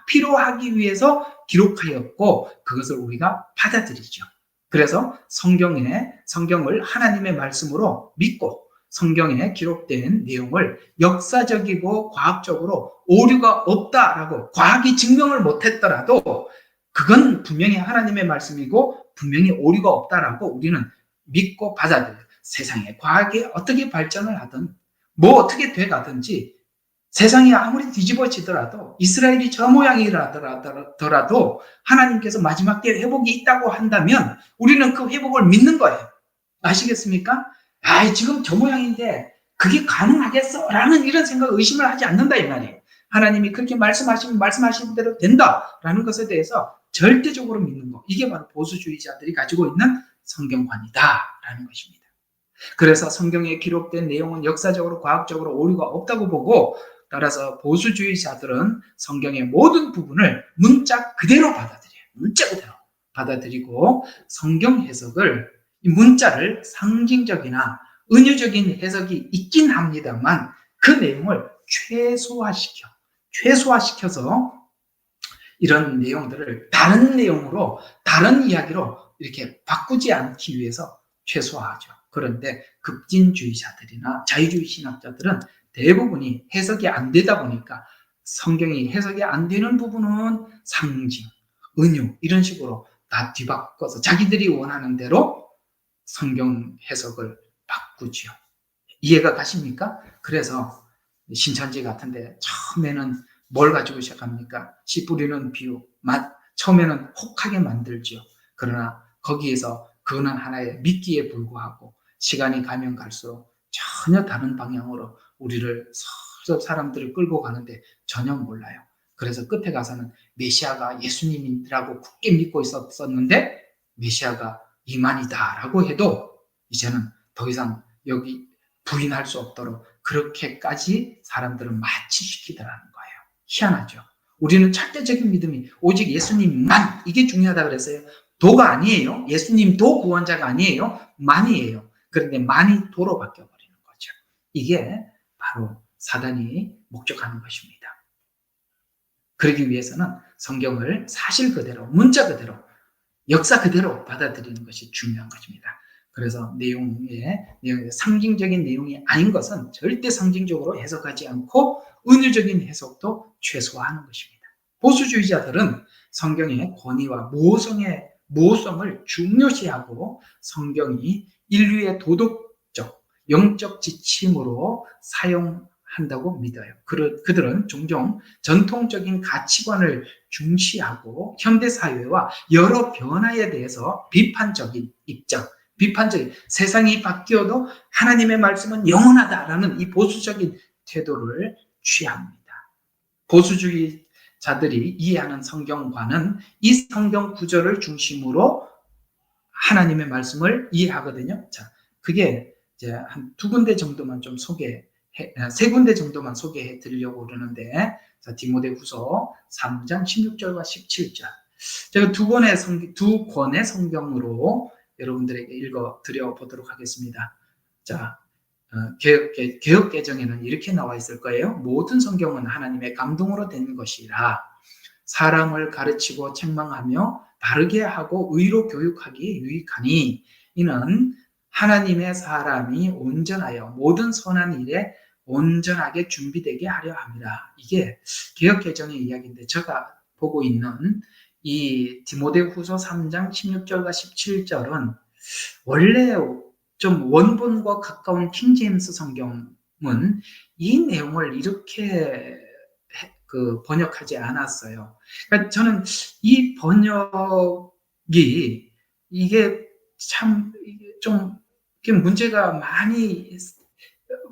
필요하기 위해서 기록하였고, 그것을 우리가 받아들이죠. 그래서 성경을 하나님의 말씀으로 믿고 성경에 기록된 내용을 역사적이고 과학적으로 오류가 없다라고 과학이 증명을 못했더라도 그건 분명히 하나님의 말씀이고 분명히 오류가 없다라고 우리는 믿고 받아들여요. 세상에 과학이 어떻게 발전을 하든 뭐 어떻게 돼가든지, 세상이 아무리 뒤집어지더라도, 이스라엘이 저 모양이라더라도 하나님께서 마지막 때에 회복이 있다고 한다면 우리는 그 회복을 믿는 거예요. 아시겠습니까? 지금 저 모양인데 그게 가능하겠어? 라는 이런 의심을 하지 않는다 이 말이에요. 하나님이 그렇게 말씀하신 대로 된다라는 것에 대해서 절대적으로 믿는 거. 이게 바로 보수주의자들이 가지고 있는 성경관이다라는 것입니다. 그래서 성경에 기록된 내용은 역사적으로 과학적으로 오류가 없다고 보고, 따라서 보수주의자들은 성경의 모든 부분을 문자 그대로 받아들여요. 문자 그대로. 받아들이고 성경 해석을, 이 문자를 상징적이나 은유적인 해석이 있긴 합니다만 그 내용을 최소화시켜서 이런 내용들을 다른 내용으로, 다른 이야기로 이렇게 바꾸지 않기 위해서 최소화하죠. 그런데 급진주의자들이나 자유주의 신학자들은 대부분이 해석이 안 되다 보니까 성경이 해석이 안 되는 부분은 상징, 은유 이런 식으로 다 뒤바꿔서 자기들이 원하는 대로 성경 해석을 바꾸죠. 이해가 가십니까? 그래서 신천지 같은데 처음에는 뭘 가지고 시작합니까? 씨 뿌리는 비유, 처음에는 혹하게 만들죠. 그러나 거기에서 그거는 하나의 미끼에 불과하고 시간이 가면 갈수록 전혀 다른 방향으로 우리를 사람들을 끌고 가는데 전혀 몰라요. 그래서 끝에 가서는 메시아가 예수님이라고 굳게 믿고 있었는데 메시아가 이만이다라고 해도 이제는 더 이상 여기 부인할 수 없도록 그렇게까지 사람들을 마취시키더라는 거예요. 희한하죠. 우리는 절대적인 믿음이 오직 예수님만, 이게 중요하다 그랬어요. 도가 아니에요. 예수님도 구원자가 아니에요. 만이에요. 그런데 만이 도로 바뀌어버리는 거죠. 이게 바로 사단이 목적하는 것입니다. 그러기 위해서는 성경을 사실 그대로, 문자 그대로, 역사 그대로 받아들이는 것이 중요한 것입니다. 그래서 내용의 상징적인 내용이 아닌 것은 절대 상징적으로 해석하지 않고 은유적인 해석도 최소화하는 것입니다. 보수주의자들은 성경의 권위와 모성을 중요시하고 성경이 인류의 도덕적, 영적 지침으로 사용한다고 믿어요. 그들은 종종 전통적인 가치관을 중시하고 현대사회와 여러 변화에 대해서 비판적인 입장, 세상이 바뀌어도 하나님의 말씀은 영원하다라는 이 보수적인 태도를 취합니다. 보수주의자들이 이해하는 성경과는 이 성경 구절을 중심으로 하나님의 말씀을 이해하거든요. 자, 그게 이제 한 세 군데 정도만 소개해 드리려고 그러는데, 자, 디모데후서 3장 16절과 17절. 제가 두 권의 성경으로 여러분들에게 읽어 드려 보도록 하겠습니다. 자, 개역 개정에는 이렇게 나와 있을 거예요. 모든 성경은 하나님의 감동으로 된 것이라 사람을 가르치고 책망하며 바르게 하고 의로 교육하기에 유익하니 이는 하나님의 사람이 온전하여 모든 선한 일에 온전하게 준비되게 하려 합니다. 이게 개역 개정의 이야기인데 제가 보고 있는 이 디모데후서 3장 16절과 17절은 원래 좀 원본과 가까운 킹제임스 성경은 이 내용을 이렇게 번역하지 않았어요. 그러니까 저는 이 번역이 이게 참 좀 문제가 많이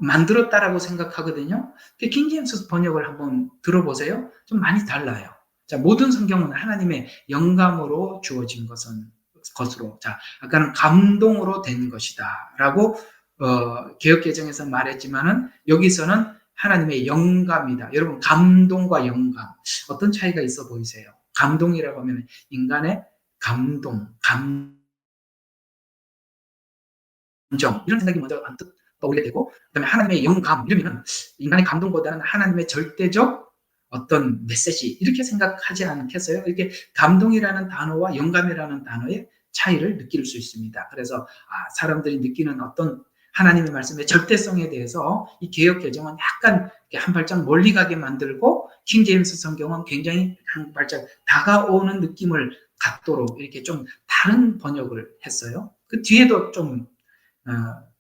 만들었다라고 생각하거든요. 킹제임스 번역을 한번 들어보세요. 좀 많이 달라요. 자, 모든 성경은 하나님의 영감으로 주어진 것으로, 자, 아까는 감동으로 된 것이다라고 개역개정에서 말했지만은 여기서는 하나님의 영감이다. 여러분, 감동과 영감 어떤 차이가 있어 보이세요? 감동이라고 하면 인간의 감정 이런 생각이 먼저 떠올리게 되고, 그다음에 하나님의 영감 이러면은 인간의 감동보다는 하나님의 절대적 어떤 메시지 이렇게 생각하지 않겠어요? 이렇게 감동이라는 단어와 영감이라는 단어의 차이를 느낄 수 있습니다. 그래서 사람들이 느끼는 어떤 하나님의 말씀의 절대성에 대해서 이 개역 개정은 약간 한 발짝 멀리 가게 만들고 킹제임스 성경은 굉장히 한 발짝 다가오는 느낌을 갖도록 이렇게 좀 다른 번역을 했어요. 그 뒤에도 좀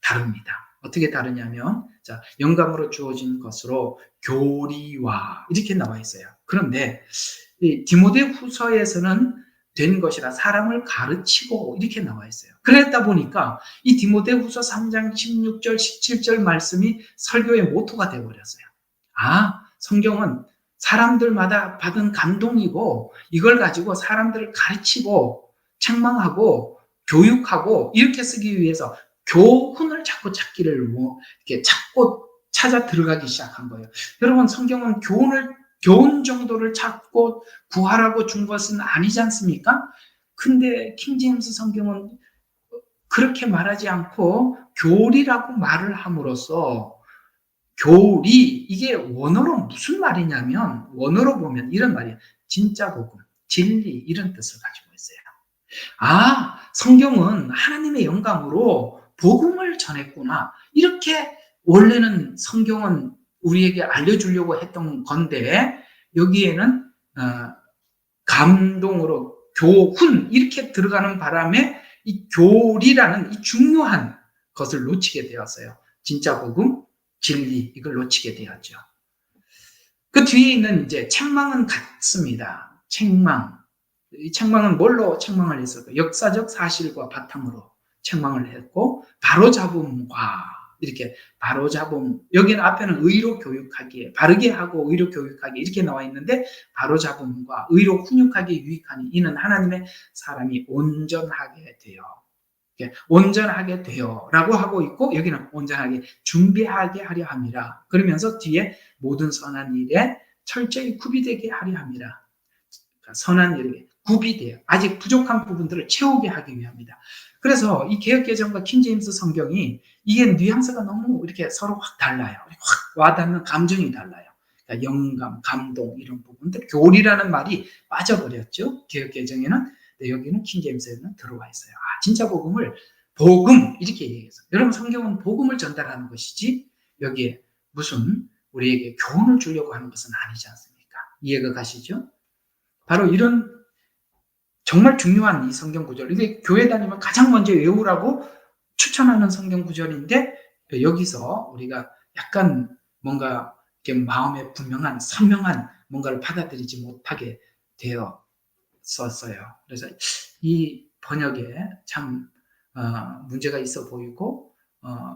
다릅니다. 어떻게 다르냐면, 자, 영감으로 주어진 것으로 교리와 이렇게 나와 있어요. 그런데 이 디모데후서에서는 된 것이라 사람을 가르치고 이렇게 나와 있어요. 그랬다 보니까 이 디모데후서 3장 16절 17절 말씀이 설교의 모토가 되어버렸어요. 성경은 사람들마다 받은 감동이고 이걸 가지고 사람들을 가르치고 책망하고 교육하고 이렇게 쓰기 위해서 교훈을 자꾸 찾아 들어가기 시작한 거예요. 여러분, 성경은 교훈 정도를 찾고 구하라고 준 것은 아니지 않습니까? 근데 킹제임스 성경은 그렇게 말하지 않고 교리라고 말을 함으로써 교리, 이게 원어로 무슨 말이냐면, 원어로 보면 이런 말이에요. 진짜 복음, 진리, 이런 뜻을 가지고 있어요. 아, 성경은 하나님의 영감으로 복음을 전했구나. 이렇게 원래는 성경은 우리에게 알려주려고 했던 건데, 여기에는 감동으로 교훈 이렇게 들어가는 바람에 이 교리라는 이 중요한 것을 놓치게 되었어요. 진짜 복음, 진리, 이걸 놓치게 되었죠. 그 뒤에 있는 이제 책망은 같습니다. 책망. 이 책망은 뭘로 책망을 했을까? 역사적 사실과 바탕으로 책망을 했고, 바로잡음과 이렇게 바로잡음, 여기는 앞에는 의로 교육하기에, 바르게 하고 의로 교육하기 이렇게 나와 있는데, 바로잡음과 의로 훈육하기에 유익하니 이는 하나님의 사람이 온전하게 되어, 온전하게 되어라고 하고 있고, 여기는 온전하게 준비하게 하려 함이라. 그러면서 뒤에 모든 선한 일에 철저히 구비되게 하려 함이라. 선한 일에 구비돼요. 아직 부족한 부분들을 채우게 하기 위함이다. 그래서 이 개역개정과 킹제임스 성경이 이게 뉘앙스가 너무 이렇게 서로 확 달라요. 확 와닿는 감정이 달라요. 그러니까 영감, 감동 이런 부분들, 교리라는 말이 빠져버렸죠. 개역개정에는. 근데 여기는 킹제임스에는 들어와 있어요. 아, 진짜 복음을 복음 이렇게 얘기해서, 여러분 성경은 복음을 전달하는 것이지 여기에 무슨 우리에게 교훈을 주려고 하는 것은 아니지 않습니까? 이해가 가시죠? 바로 이런 정말 중요한 이 성경 구절, 이게 교회 다니면 가장 먼저 외우라고 추천하는 성경 구절인데, 여기서 우리가 약간 뭔가 이렇게 마음에 분명한 선명한 뭔가를 받아들이지 못하게 되었었어요. 그래서 이 번역에 참 문제가 있어 보이고,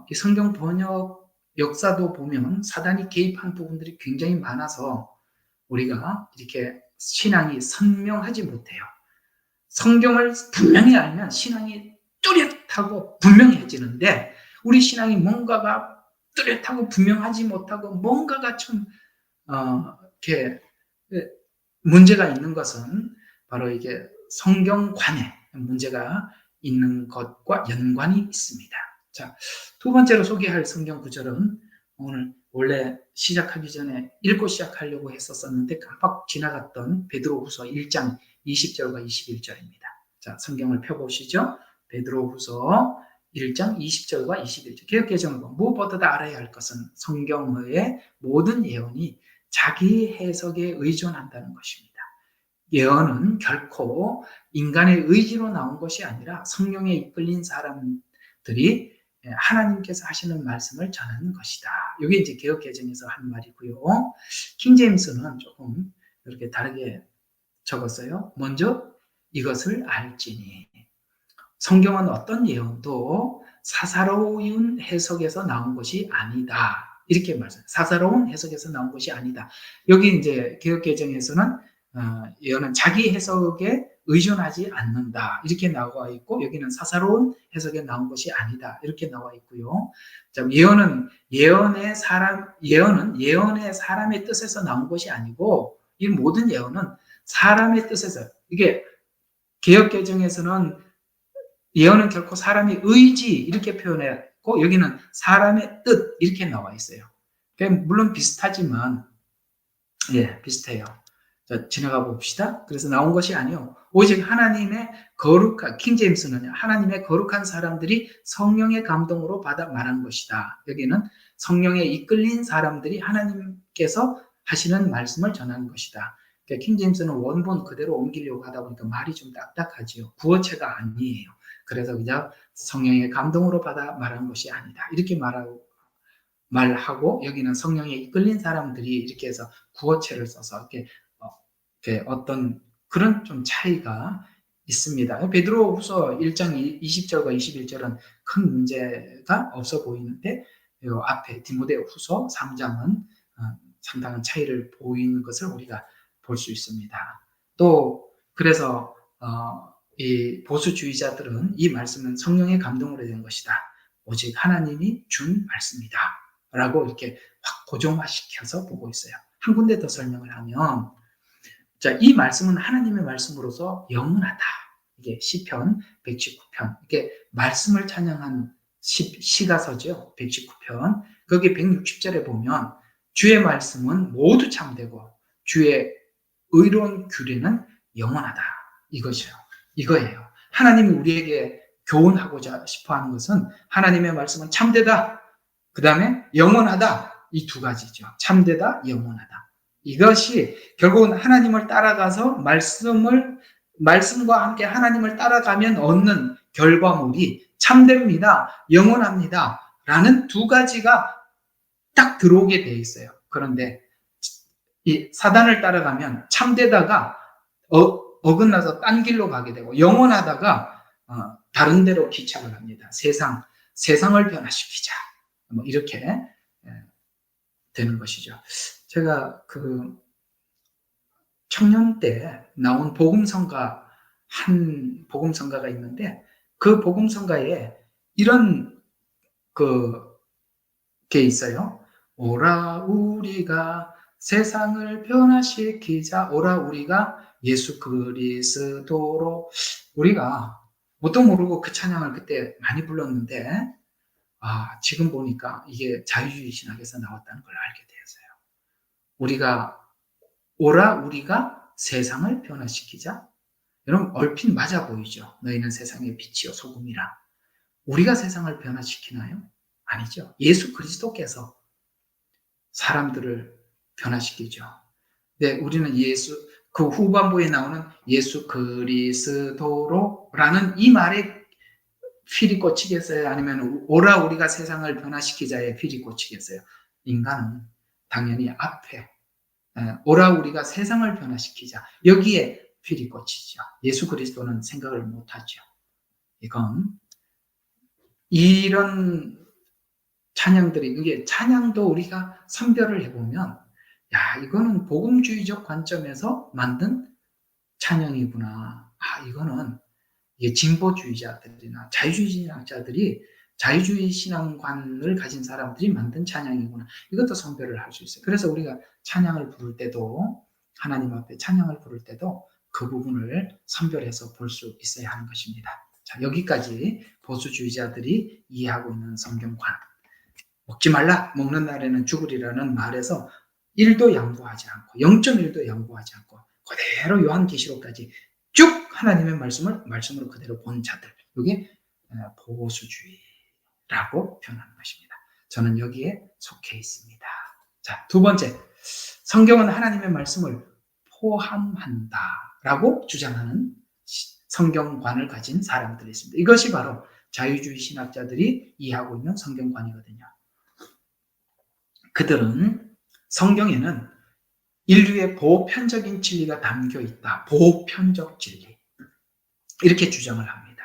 이 성경 번역 역사도 보면 사단이 개입한 부분들이 굉장히 많아서 우리가 이렇게 신앙이 선명하지 못해요. 성경을 분명히 알면 신앙이 뚜렷하고 분명해지는데, 우리 신앙이 뭔가가 뚜렷하고 분명하지 못하고 뭔가가 좀 이렇게 문제가 있는 것은 바로 이게 성경관에 문제가 있는 것과 연관이 있습니다. 자, 두 번째로 소개할 성경 구절은 오늘 원래 시작하기 전에 읽고 시작하려고 했었는데 깜빡 지나갔던 베드로후서 1장 20절과 21절입니다. 자, 성경을 펴보시죠. 베드로후서 1장 20절과 21절. 개역개정을 보면 무엇보다 알아야 할 것은 성경의 모든 예언이 자기 해석에 의존한다는 것입니다. 예언은 결코 인간의 의지로 나온 것이 아니라 성령에 이끌린 사람들이 하나님께서 하시는 말씀을 전하는 것이다. 이게 이제 개역개정에서 한 말이고요. 킹제임스는 조금 이렇게 다르게 적었어요. 먼저 이것을 알지니, 성경은 어떤 예언도 사사로운 해석에서 나온 것이 아니다. 이렇게 말해요. 사사로운 해석에서 나온 것이 아니다. 여기 이제 개역개정에서는 예언은 자기 해석에 의존하지 않는다. 이렇게 나와 있고, 여기는 사사로운 해석에 나온 것이 아니다. 이렇게 나와 있고요. 자, 예언은 예언의 사람의 뜻에서 나온 것이 아니고, 이 모든 예언은 사람의 뜻에서, 이게 개역개정에서는 예언은 결코 사람의 의지 이렇게 표현했고, 여기는 사람의 뜻 이렇게 나와 있어요. 물론 비슷하지만, 예, 비슷해요. 자, 지나가 봅시다. 그래서 나온 것이 아니요, 오직 하나님의 거룩한, 킹제임스는 하나님의 거룩한 사람들이 성령의 감동으로 받아 말한 것이다. 여기는 성령에 이끌린 사람들이 하나님께서 하시는 말씀을 전하는 것이다. 그러니까 킹제임스는 원본 그대로 옮기려고 하다 보니까 말이 좀 딱딱하지요. 구어체가 아니에요. 그래서 그냥 성령의 감동으로 받아 말한 것이 아니다. 이렇게 말하고, 여기는 성령에 이끌린 사람들이 이렇게 해서 구어체를 써서 이렇게 어떤 그런 좀 차이가 있습니다. 베드로후서 1장 20절과 21절은 큰 문제가 없어 보이는데, 이 앞에 디모데후서 3장은 상당한 차이를 보이는 것을 우리가 볼 수 있습니다. 또 그래서 이 보수주의자들은 이 말씀은 성령의 감동으로 된 것이다, 오직 하나님이 준 말씀이다 라고 이렇게 확 고정화시켜서 보고 있어요. 한 군데 더 설명을 하면, 자, 이 말씀은 하나님의 말씀으로서 영원하다. 이게 시편 119편. 이게 말씀을 찬양한 시가서죠. 119편. 거기 160절에 보면 주의 말씀은 모두 참되고 주의 의로운 규례는 영원하다. 이거예요. 하나님이 우리에게 교훈하고자 싶어 하는 것은 하나님의 말씀은 참되다. 그 다음에 영원하다. 이 두 가지죠. 참되다, 영원하다. 이것이 결국은 하나님을 따라가서 말씀과 함께 하나님을 따라가면 얻는 결과물이 참됩니다. 영원합니다. 라는 두 가지가 딱 들어오게 돼 있어요. 그런데 이 사단을 따라가면 참되다가 어긋나서 딴 길로 가게 되고 영원하다가 다른 데로 기착을 합니다. 세상을 변화시키자. 뭐 이렇게 되는 것이죠. 제가 그 청년 때 나온 한 복음성가가 있는데 그 복음성가에 이런 게 있어요. 오라 우리가 세상을 변화시키자. 오라 우리가 예수 그리스도로. 우리가 뭣도 모르고 그 찬양을 그때 많이 불렀는데 지금 보니까 이게 자유주의 신학에서 나왔다는 걸 알게 되었어요. 우리가 세상을 변화시키자. 여러분 얼핏 맞아 보이죠. 너희는 세상의 빛이요 소금이라. 우리가 세상을 변화시키나요? 아니죠. 예수 그리스도께서 사람들을 변화시키죠. 네, 우리는 그 후반부에 나오는 예수 그리스도로 라는 이 말에 필이 꽂히겠어요? 아니면 오라 우리가 세상을 변화시키자에 필이 꽂히겠어요? 인간은 당연히 앞에 오라 우리가 세상을 변화시키자. 여기에 필이 꽂히죠. 예수 그리스도는 생각을 못하죠. 이런 찬양들이, 이게 찬양도 우리가 선별을 해보면, 이거는 복음주의적 관점에서 만든 찬양이구나. 이거는 이게 진보주의자들이나 자유주의 신학자들이 자유주의 신앙관을 가진 사람들이 만든 찬양이구나. 이것도 선별을 할 수 있어요. 그래서 우리가 찬양을 부를 때도, 하나님 앞에 찬양을 부를 때도 그 부분을 선별해서 볼 수 있어야 하는 것입니다. 자, 여기까지 보수주의자들이 이해하고 있는 성경관. 먹지 말라, 먹는 날에는 죽으리라는 말에서 1도 양보하지 않고 0.1도 양보하지 않고 그대로 요한계시록까지 쭉 하나님의 말씀으로 그대로 본 자들, 이게 보수주의라고 표현하는 것입니다. 저는 여기에 속해 있습니다. 자, 두 번째, 성경은 하나님의 말씀을 포함한다라고 주장하는 성경관을 가진 사람들이 있습니다. 이것이 바로 자유주의 신학자들이 이해하고 있는 성경관이거든요. 그들은 성경에는 인류의 보편적인 진리가 담겨 있다. 보편적 진리. 이렇게 주장을 합니다.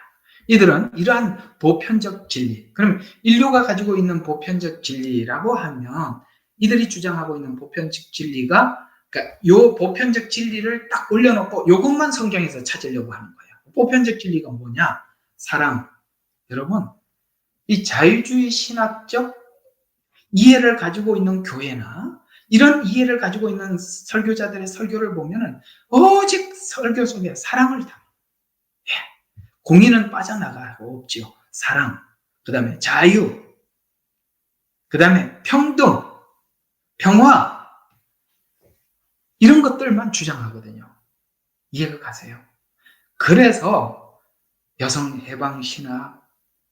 이들은 이러한 보편적 진리, 그럼 인류가 가지고 있는 보편적 진리라고 하면 이들이 주장하고 있는 보편적 진리가, 그러니까 요 보편적 진리를 딱 올려놓고 이것만 성경에서 찾으려고 하는 거예요. 보편적 진리가 뭐냐? 사랑. 여러분, 이 자유주의 신학적 이해를 가지고 있는 교회나 이런 이해를 가지고 있는 설교자들의 설교를 보면은 오직 설교 속에 사랑을 담아요. 공의는 빠져나가고 없지요. 사랑, 그 다음에 자유, 그 다음에 평등, 평화, 이런 것들만 주장하거든요. 이해가 가세요? 그래서 여성 해방 신학,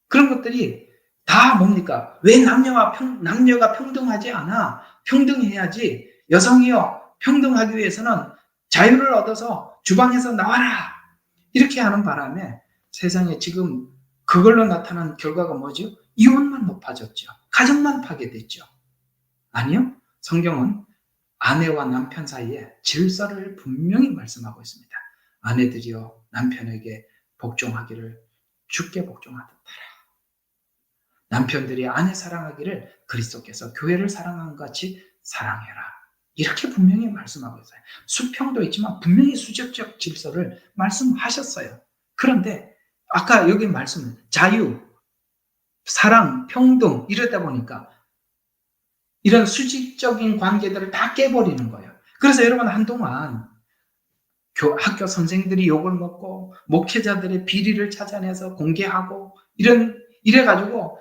그런 것들이 다 뭡니까? 왜 남녀가 평등하지 않아? 평등해야지. 여성이요, 평등하기 위해서는 자유를 얻어서 주방에서 나와라. 이렇게 하는 바람에 세상에 지금 그걸로 나타난 결과가 뭐죠? 이혼만 높아졌죠. 가정만 파괴됐죠. 아니요. 성경은 아내와 남편 사이에 질서를 분명히 말씀하고 있습니다. 아내들이여 남편에게 복종하기를 주께 복종하듯 하라. 남편들이 아내 사랑하기를 그리스도께서 교회를 사랑한 것 같이 사랑해라. 이렇게 분명히 말씀하고 있어요. 수평도 있지만 분명히 수직적 질서를 말씀하셨어요. 그런데 아까 여기 말씀, 자유, 사랑, 평등 이러다 보니까 이런 수직적인 관계들을 다 깨버리는 거예요. 그래서 여러분 한동안 학교 선생들이 욕을 먹고 목회자들의 비리를 찾아내서 공개하고 이래가지고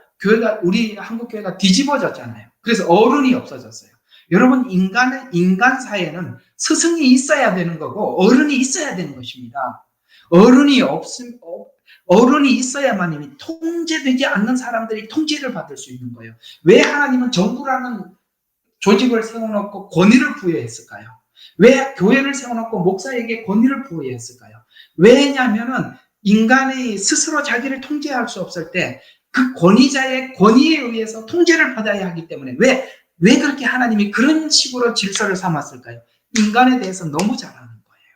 우리 한국 교회가 뒤집어졌잖아요. 그래서 어른이 없어졌어요. 여러분, 인간 사회는 스승이 있어야 되는 거고 어른이 있어야 되는 것입니다. 어른이 있어야만 통제되지 않는 사람들이 통제를 받을 수 있는 거예요. 왜 하나님은 정부라는 조직을 세워놓고 권위를 부여했을까요? 왜 교회를 세워놓고 목사에게 권위를 부여했을까요? 왜냐하면 인간이 스스로 자기를 통제할 수 없을 때 그 권위자의 권위에 의해서 통제를 받아야 하기 때문에 왜 그렇게 하나님이 그런 식으로 질서를 삼았을까요? 인간에 대해서 너무 잘 아는 거예요.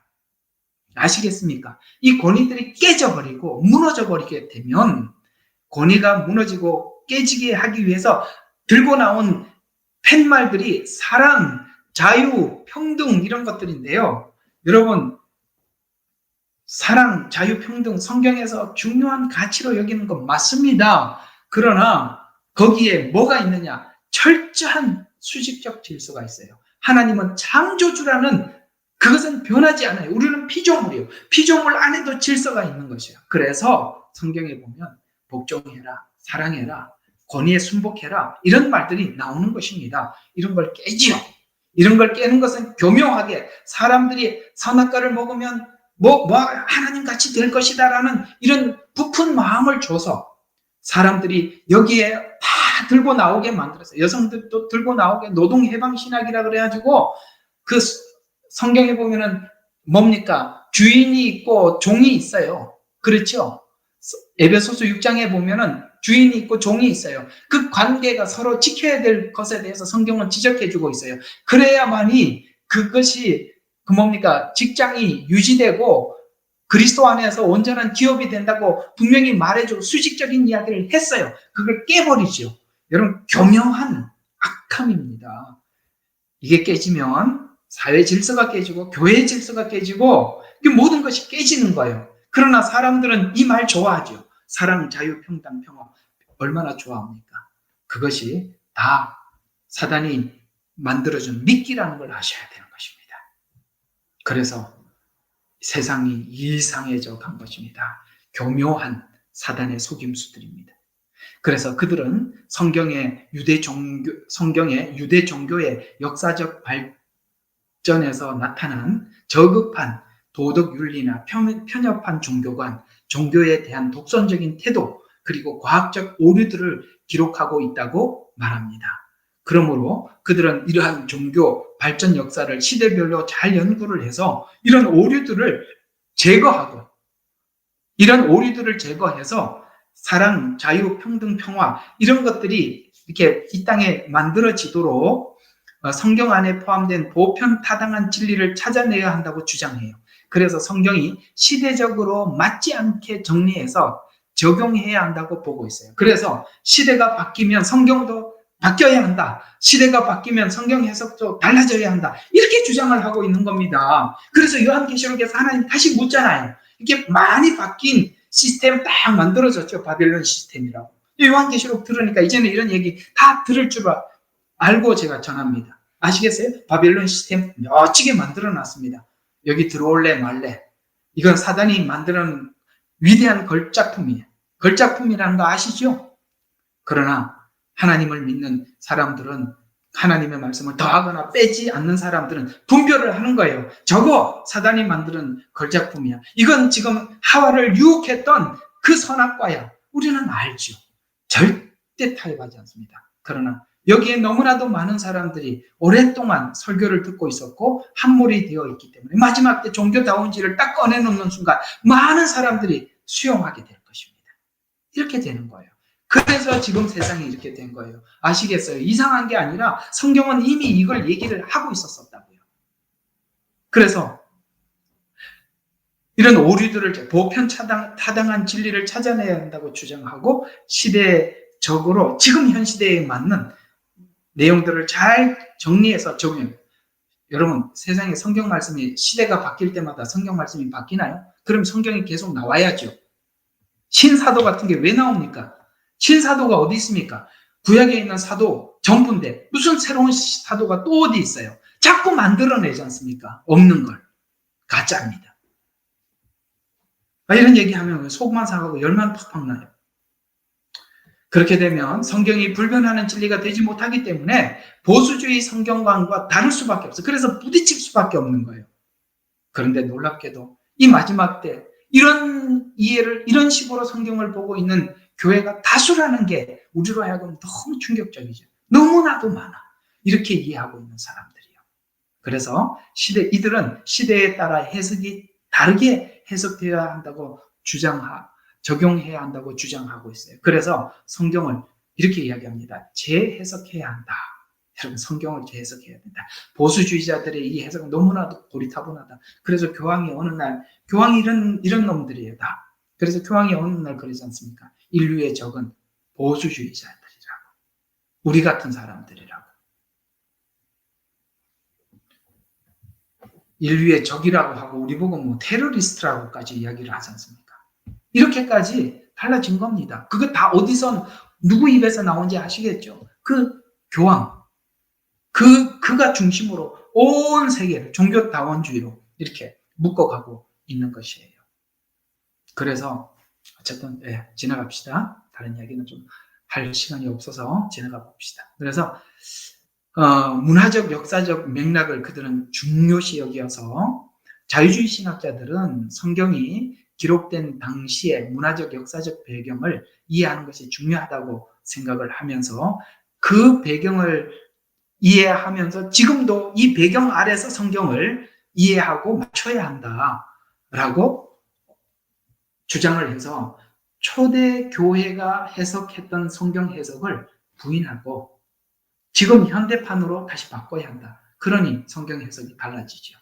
아시겠습니까? 이 권위들이 깨져버리고 무너져버리게 되면 권위가 무너지고 깨지게 하기 위해서 들고 나온 팻말들이 사랑, 자유, 평등 이런 것들인데요. 여러분, 사랑, 자유, 평등 성경에서 중요한 가치로 여기는 건 맞습니다. 그러나 거기에 뭐가 있느냐? 철저한 수직적 질서가 있어요. 하나님은 창조주라는 그것은 변하지 않아요. 우리는 피조물이에요. 피조물 안에도 질서가 있는 것이에요. 그래서 성경에 보면 복종해라, 사랑해라, 권위에 순복해라 이런 말들이 나오는 것입니다. 이런 걸 깨지요. 이런 걸 깨는 것은 교묘하게 사람들이 선악과를 먹으면 하나님 같이 될 것이다라는 이런 부푼 마음을 줘서 사람들이 여기에 다 들고 나오게 만들었어요. 여성들도 들고 나오게 노동해방신학이라 그래가지고 그 성경에 보면은 뭡니까? 주인이 있고 종이 있어요. 그렇죠? 에베소서 6장에 보면은 주인이 있고 종이 있어요. 그 관계가 서로 지켜야 될 것에 대해서 성경은 지적해주고 있어요. 그래야만이 그것이 직장이 유지되고 그리스도 안에서 온전한 기업이 된다고 분명히 말해주고 수직적인 이야기를 했어요. 그걸 깨버리죠. 여러분, 교묘한 악함입니다. 이게 깨지면 사회 질서가 깨지고 교회 질서가 깨지고 모든 것이 깨지는 거예요. 그러나 사람들은 이 말 좋아하죠. 사랑, 자유, 평등, 평화. 얼마나 좋아합니까? 그것이 다 사단이 만들어준 미끼라는 걸 아셔야 되는 것입니다. 그래서 세상이 이상해져 간 것입니다. 교묘한 사단의 속임수들입니다. 그래서 그들은 성경의 유대 종교의 역사적 발전에서 나타난 저급한 도덕 윤리나 편협한 종교관, 종교에 대한 독선적인 태도, 그리고 과학적 오류들을 기록하고 있다고 말합니다. 그러므로 그들은 이러한 종교 발전 역사를 시대별로 잘 연구를 해서 이런 오류들을 제거해서 사랑, 자유, 평등, 평화 이런 것들이 이렇게 이 땅에 만들어지도록 성경 안에 포함된 보편타당한 진리를 찾아내야 한다고 주장해요. 그래서 성경이 시대적으로 맞지 않게 정리해서 적용해야 한다고 보고 있어요. 그래서 시대가 바뀌면 성경도 바뀌어야 한다. 시대가 바뀌면 성경 해석도 달라져야 한다. 이렇게 주장을 하고 있는 겁니다. 그래서 요한계시록에서 하나님 다시 묻잖아요. 이렇게 많이 바뀐 시스템 딱 만들어졌죠. 바벨론 시스템이라고. 요한계시록 들으니까 이제는 이런 얘기 다 들을 줄 알고 제가 전합니다. 아시겠어요? 바벨론 시스템 멋지게 만들어놨습니다. 여기 들어올래 말래. 이건 사단이 만드는 위대한 걸작품이에요. 걸작품이라는 거 아시죠? 그러나 하나님을 믿는 사람들은 하나님의 말씀을 더하거나 빼지 않는 사람들은 분별을 하는 거예요. 저거 사단이 만드는 걸작품이야. 이건 지금 하와를 유혹했던 그 선악과야. 우리는 알죠. 절대 타협하지 않습니다. 그러나 여기에 너무나도 많은 사람들이 오랫동안 설교를 듣고 있었고 함몰이 되어 있기 때문에 마지막 때 종교다운지를 딱 꺼내놓는 순간 많은 사람들이 수용하게 될 것입니다. 이렇게 되는 거예요. 그래서 지금 세상이 이렇게 된 거예요. 아시겠어요? 이상한 게 아니라 성경은 이미 이걸 얘기를 하고 있었다고요. 그래서 이런 오류들을 보편타당한 진리를 찾아내야 한다고 주장하고 시대적으로 지금 현 시대에 맞는 내용들을 잘 정리해서 적용해요. 여러분, 세상에 성경 말씀이 시대가 바뀔 때마다 성경 말씀이 바뀌나요? 그럼 성경이 계속 나와야죠. 신사도 같은 게 왜 나옵니까? 신사도가 어디 있습니까? 구약에 있는 사도 전부인데 무슨 새로운 사도가 또 어디 있어요? 자꾸 만들어내지 않습니까? 없는 걸. 가짜입니다. 이런 얘기하면 속만 상하고 열만 팍팍 나요. 그렇게 되면 성경이 불변하는 진리가 되지 못하기 때문에 보수주의 성경관과 다를 수밖에 없어요. 그래서 부딪힐 수밖에 없는 거예요. 그런데 놀랍게도 이 마지막 때 이런 이해를, 이런 식으로 성경을 보고 있는 교회가 다수라는 게 우리로 하여금 너무 충격적이죠. 너무나도 많아. 이렇게 이해하고 있는 사람들이요. 그래서 이들은 시대에 따라 해석이 다르게 해석되어야 한다고 적용해야 한다고 주장하고 있어요. 그래서 성경을 이렇게 이야기합니다. 재해석해야 한다. 여러분, 성경을 재해석해야 된다. 보수주의자들의 이 해석은 너무나도 고리타분하다. 그래서 교황이 이런 놈들이에요, 다. 그래서 교황이 어느 날 그러지 않습니까? 인류의 적은 보수주의자들이라고. 우리 같은 사람들이라고. 인류의 적이라고 하고 우리 보고 뭐 테러리스트라고까지 이야기를 하지 않습니까? 이렇게까지 달라진 겁니다. 그거 다 어디서 누구 입에서 나온지 아시겠죠? 그 교황, 그가 중심으로 온 세계를 종교다원주의로 이렇게 묶어가고 있는 것이에요. 그래서 어쨌든 지나갑시다. 다른 이야기는 좀 할 시간이 없어서 지나가 봅시다. 그래서 문화적, 역사적 맥락을 그들은 중요시 여기어서 자유주의 신학자들은 성경이 기록된 당시의 문화적, 역사적 배경을 이해하는 것이 중요하다고 생각을 하면서 그 배경을 이해하면서 지금도 이 배경 아래서 성경을 이해하고 맞춰야 한다라고 주장을 해서 초대 교회가 해석했던 성경 해석을 부인하고 지금 현대판으로 다시 바꿔야 한다. 그러니 성경 해석이 달라지죠.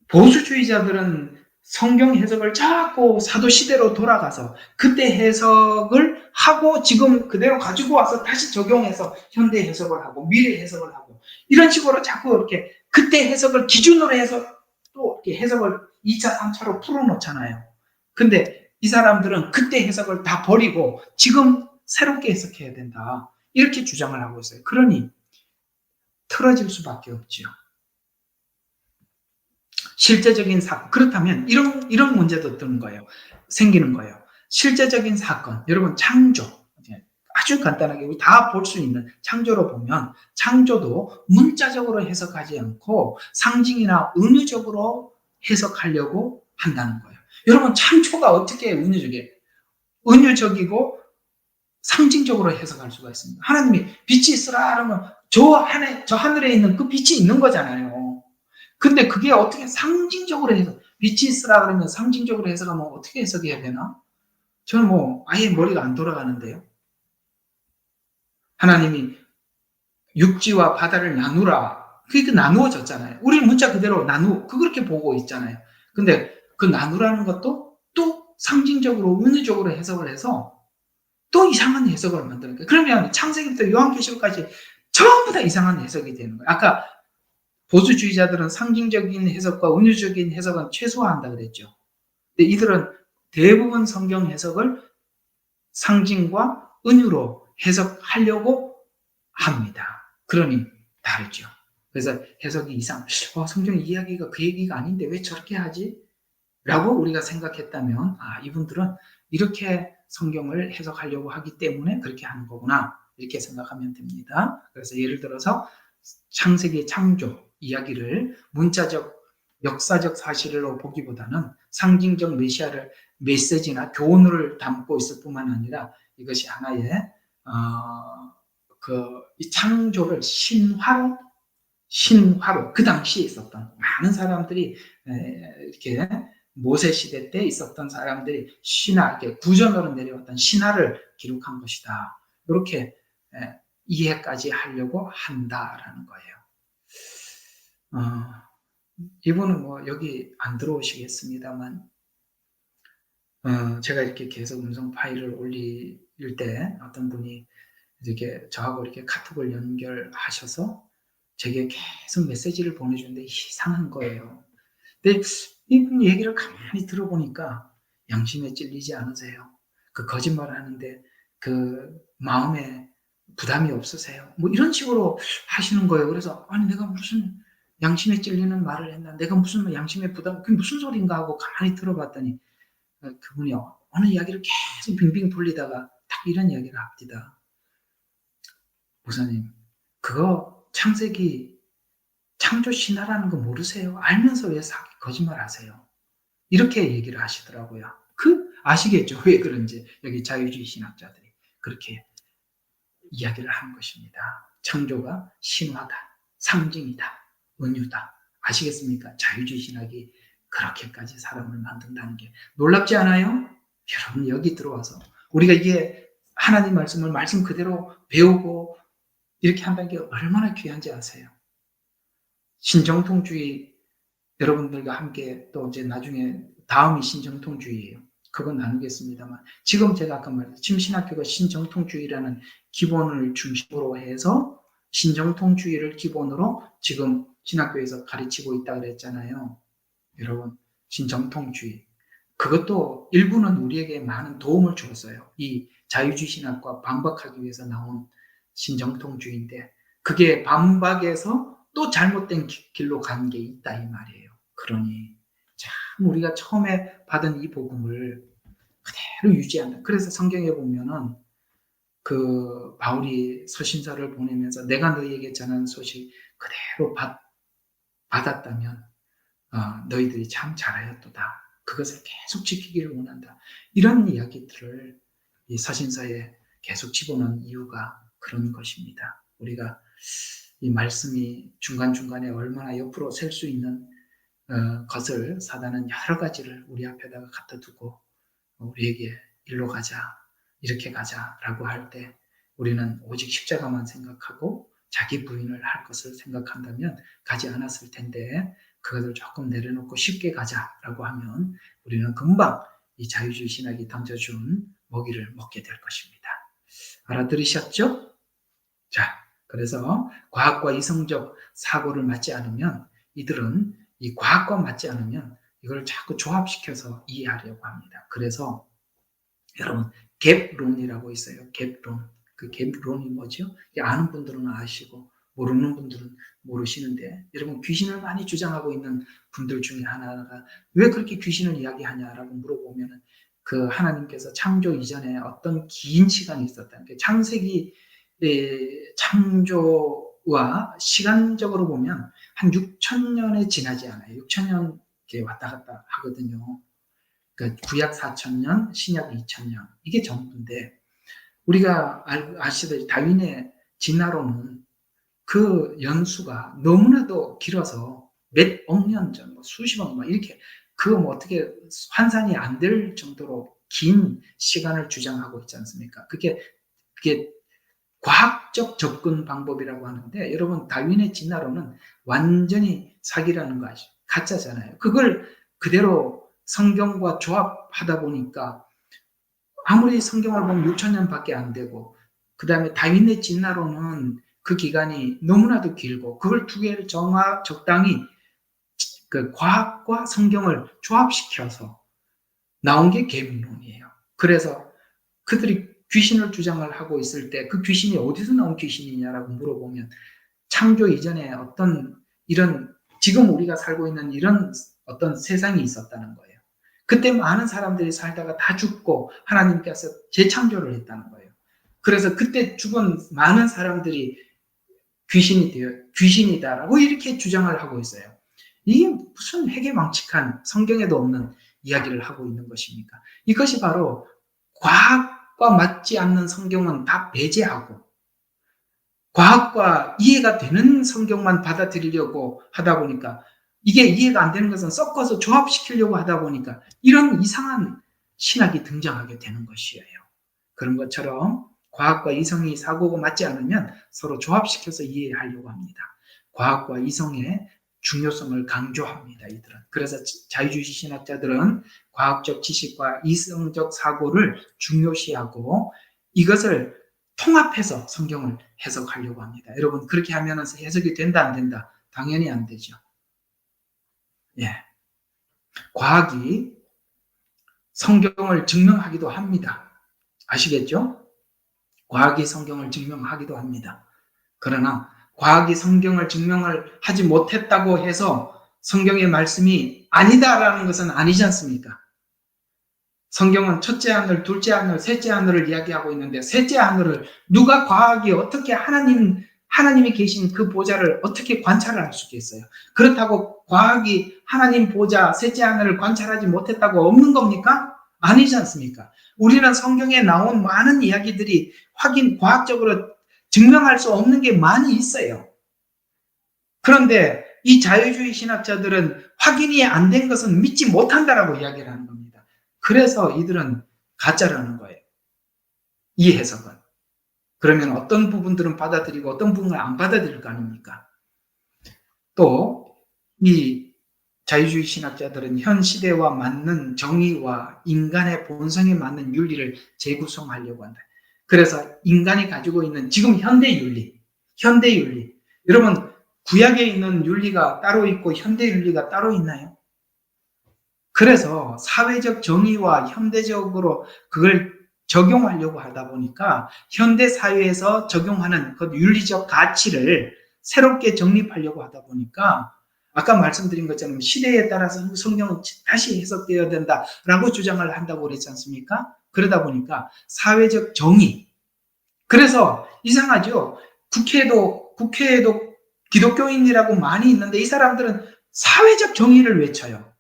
보수주의자들은 성경 해석을 자꾸 사도 시대로 돌아가서 그때 해석을 하고 지금 그대로 가지고 와서 다시 적용해서 현대 해석을 하고 미래 해석을 하고 이런 식으로 자꾸 이렇게 그때 해석을 기준으로 해서 또 이렇게 해석을 2차, 3차로 풀어놓잖아요. 근데 이 사람들은 그때 해석을 다 버리고 지금 새롭게 해석해야 된다. 이렇게 주장을 하고 있어요. 그러니 틀어질 수밖에 없죠. 실제적인 사건. 그렇다면 이런 문제도 뜨는 거예요. 생기는 거예요. 실제적인 사건. 여러분, 창조. 아주 간단하게 우리 다 볼 수 있는 창조로 보면 창조도 문자적으로 해석하지 않고 상징이나 은유적으로 해석하려고 한다는 거예요. 여러분, 창조가 어떻게 은유적이고 상징적으로 해석할 수가 있습니다. 하나님이 빛이 있으라 하면 저 하늘에 있는 그 빛이 있는 거잖아요. 근데 그게 어떻게 상징적으로 해석, 빛이 있으라 그러면 상징적으로 해석하면 어떻게 해석해야 되나? 저는 아예 머리가 안 돌아가는데요. 하나님이 육지와 바다를 나누라. 그게 나누어졌잖아요. 우리는 문자 그대로 그렇게 보고 있잖아요. 근데 그 나누라는 것도 또 상징적으로, 은유적으로 해석을 해서 또 이상한 해석을 만드는 거예요. 그러면 창세기부터 요한계시록까지 전부 다 이상한 해석이 되는 거예요. 아까 보수주의자들은 상징적인 해석과 은유적인 해석은 최소화한다 그랬죠. 근데 이들은 대부분 성경 해석을 상징과 은유로 해석하려고 합니다. 그러니 다르죠. 그래서 해석이 성경 이야기가 그 얘기가 아닌데 왜 저렇게 하지? 라고 우리가 생각했다면 이분들은 이렇게 성경을 해석하려고 하기 때문에 그렇게 하는 거구나 이렇게 생각하면 됩니다. 그래서 예를 들어서 창세기 창조 이야기를 문자적 역사적 사실로 보기보다는 상징적 메시지나 교훈을 담고 있을 뿐만 아니라 이것이 하나의 이 창조를 신화로 그 당시에 있었던 많은 사람들이 이렇게 모세 시대 때 있었던 사람들이 이렇게 구전으로 내려왔던 신화를 기록한 것이다. 이렇게 이해까지 하려고 한다라는 거예요. 이분은 여기 안 들어오시겠습니다만, 제가 이렇게 계속 음성 파일을 올릴 때 어떤 분이 이렇게 저하고 이렇게 카톡을 연결하셔서 제게 계속 메시지를 보내주는데 이상한 거예요. 근데 이분 얘기를 가만히 들어보니까 양심에 찔리지 않으세요? 그 거짓말 하는데 그 마음에 부담이 없으세요? 이런 식으로 하시는 거예요. 그래서 내가 무슨 양심에 찔리는 말을 했나? 내가 무슨 양심에 부담, 그게 무슨 소린가 하고 가만히 들어봤더니 그분이 어느 이야기를 계속 빙빙 돌리다가 딱 이런 이야기를 합니다. 목사님, 그거 창세기 창조 신화라는 거 모르세요? 알면서 왜 거짓말 하세요? 이렇게 얘기를 하시더라고요. 아시겠죠? 왜 그런지. 여기 자유주의 신학자들이 그렇게 이야기를 한 것입니다. 창조가 신화다, 상징이다, 은유다. 아시겠습니까? 자유주의 신학이 그렇게까지 사람을 만든다는 게 놀랍지 않아요? 여러분, 여기 들어와서 우리가 이게 하나님 말씀을 말씀 그대로 배우고 이렇게 한다는 게 얼마나 귀한지 아세요? 신정통주의 여러분들과 함께 또 이제 나중에 다음이 신정통주의예요. 그건 나누겠습니다만 지금 제가 아까 말했던 지금 신학교가 신정통주의라는 기본을 중심으로 해서 신정통주의를 기본으로 지금 신학교에서 가르치고 있다 그랬잖아요. 여러분, 신정통주의 그것도 일부는 우리에게 많은 도움을 주었어요. 이 자유주의 신학과 반박하기 위해서 나온 신정통주의인데 그게 반박에서 또 잘못된 길로 간 게 있다 이 말이에요. 그러니 참 우리가 처음에 받은 이 복음을 그대로 유지한다. 그래서 성경에 보면은 그 바울이 서신서를 보내면서 내가 너희에게 전한 소식 그대로 받았다면 너희들이 참 잘하였도다. 그것을 계속 지키기를 원한다. 이런 이야기들을 이 서신서에 계속 집어넣은 이유가 그런 것입니다. 우리가 이 말씀이 중간중간에 얼마나 옆으로 셀 수 있는 것을 사단은 여러 가지를 우리 앞에다가 갖다 두고 우리에게 일로 가자, 이렇게 가자라고 할 때 우리는 오직 십자가만 생각하고 자기 부인을 할 것을 생각한다면 가지 않았을 텐데 그것을 조금 내려놓고 쉽게 가자라고 하면 우리는 금방 이 자유주의 신학이 던져준 먹이를 먹게 될 것입니다. 알아들으셨죠? 자, 그래서 과학과 이성적 사고를 맞지 않으면 이들은 이 과학과 맞지 않으면 이걸 자꾸 조합시켜서 이해하려고 합니다. 그래서 여러분 갭론이라고 있어요. 갭론. 그 갭론이 뭐죠? 아는 분들은 아시고 모르는 분들은 모르시는데 여러분 귀신을 많이 주장하고 있는 분들 중에 하나가 왜 그렇게 귀신을 이야기하냐라고 물어보면 그 하나님께서 창조 이전에 어떤 긴 시간이 있었다는 게 창세기 창조와 시간적으로 보면 한 6,000년에 지나지 않아요. 6,000년 이렇게 왔다 갔다 하거든요. 그러니까 구약 4,000년, 신약 2,000년 이게 전부인데 우리가 아시다시피 다윈의 진화론은 그 연수가 너무나도 길어서 몇억 년 전, 수십억 막 이렇게 어떻게 환산이 안 될 정도로 긴 시간을 주장하고 있지 않습니까? 그게 과학적 접근 방법이라고 하는데 여러분 다윈의 진화론은 완전히 사기라는 거 아시죠? 가짜잖아요. 그걸 그대로 성경과 조합하다 보니까 아무리 성경을 보면 6,000년밖에 안 되고 그 다음에 다윈의 진화론은 그 기간이 너무나도 길고 그걸 두 개를 적당히 그 과학과 성경을 조합시켜서 나온 게 계문론이에요. 그래서 그들이 귀신을 주장을 하고 있을 때 그 귀신이 어디서 나온 귀신이냐라고 물어보면 창조 이전에 어떤 이런 지금 우리가 살고 있는 이런 어떤 세상이 있었다는 거예요. 그때 많은 사람들이 살다가 다 죽고 하나님께서 재창조를 했다는 거예요. 그래서 그때 죽은 많은 사람들이 귀신이다라고 이렇게 주장을 하고 있어요. 이게 무슨 해괴망측한 성경에도 없는 이야기를 하고 있는 것입니까? 이것이 바로 과학과 맞지 않는 성경은 다 배제하고 과학과 이해가 되는 성경만 받아들이려고 하다 보니까 이게 이해가 안 되는 것은 섞어서 조합시키려고 하다 보니까 이런 이상한 신학이 등장하게 되는 것이에요. 그런 것처럼 과학과 이성이 사고가 맞지 않으면 서로 조합시켜서 이해하려고 합니다. 과학과 이성의 중요성을 강조합니다. 이들은. 그래서 자유주의 신학자들은 과학적 지식과 이성적 사고를 중요시하고 이것을 통합해서 성경을 해석하려고 합니다. 여러분 그렇게 하면 해석이 된다 안 된다? 당연히 안 되죠. 예, 과학이 성경을 증명하기도 합니다. 아시겠죠? 과학이 성경을 증명하기도 합니다. 그러나 과학이 성경을 증명을 하지 못했다고 해서 성경의 말씀이 아니다라는 것은 아니지 않습니까? 성경은 첫째 하늘, 둘째 하늘, 셋째 하늘을 이야기하고 있는데 셋째 하늘을 누가 과학이 어떻게 하나님이 계신 그 보좌를 어떻게 관찰을 할 수 있겠어요? 그렇다고 과학이 하나님 보좌, 셋째 하늘을 관찰하지 못했다고 없는 겁니까? 아니지 않습니까? 우리는 성경에 나온 많은 이야기들이 과학적으로 증명할 수 없는 게 많이 있어요. 그런데 이 자유주의 신학자들은 확인이 안 된 것은 믿지 못한다라고 이야기를 하는 겁니다. 그래서 이들은 가짜라는 거예요. 이 해석은. 그러면 어떤 부분들은 받아들이고 어떤 부분은 안 받아들일 거 아닙니까? 또 이 자유주의 신학자들은 현 시대와 맞는 정의와 인간의 본성에 맞는 윤리를 재구성하려고 한다. 그래서 인간이 가지고 있는 지금 현대 윤리. 여러분 구약에 있는 윤리가 따로 있고 현대 윤리가 따로 있나요? 그래서 사회적 정의와 현대적으로 그걸 적용하려고 하다 보니까 현대 사회에서 적용하는 그 윤리적 가치를 새롭게 정립하려고 하다 보니까 아까 말씀드린 것처럼 시대에 따라서 성경은 다시 해석되어야 된다라고 주장을 한다고 그랬지 않습니까? 그러다 보니까 사회적 정의. 그래서 이상하죠? 국회에도 기독교인이라고 많이 있는데 이 사람들은 사회적 정의를 외쳐요.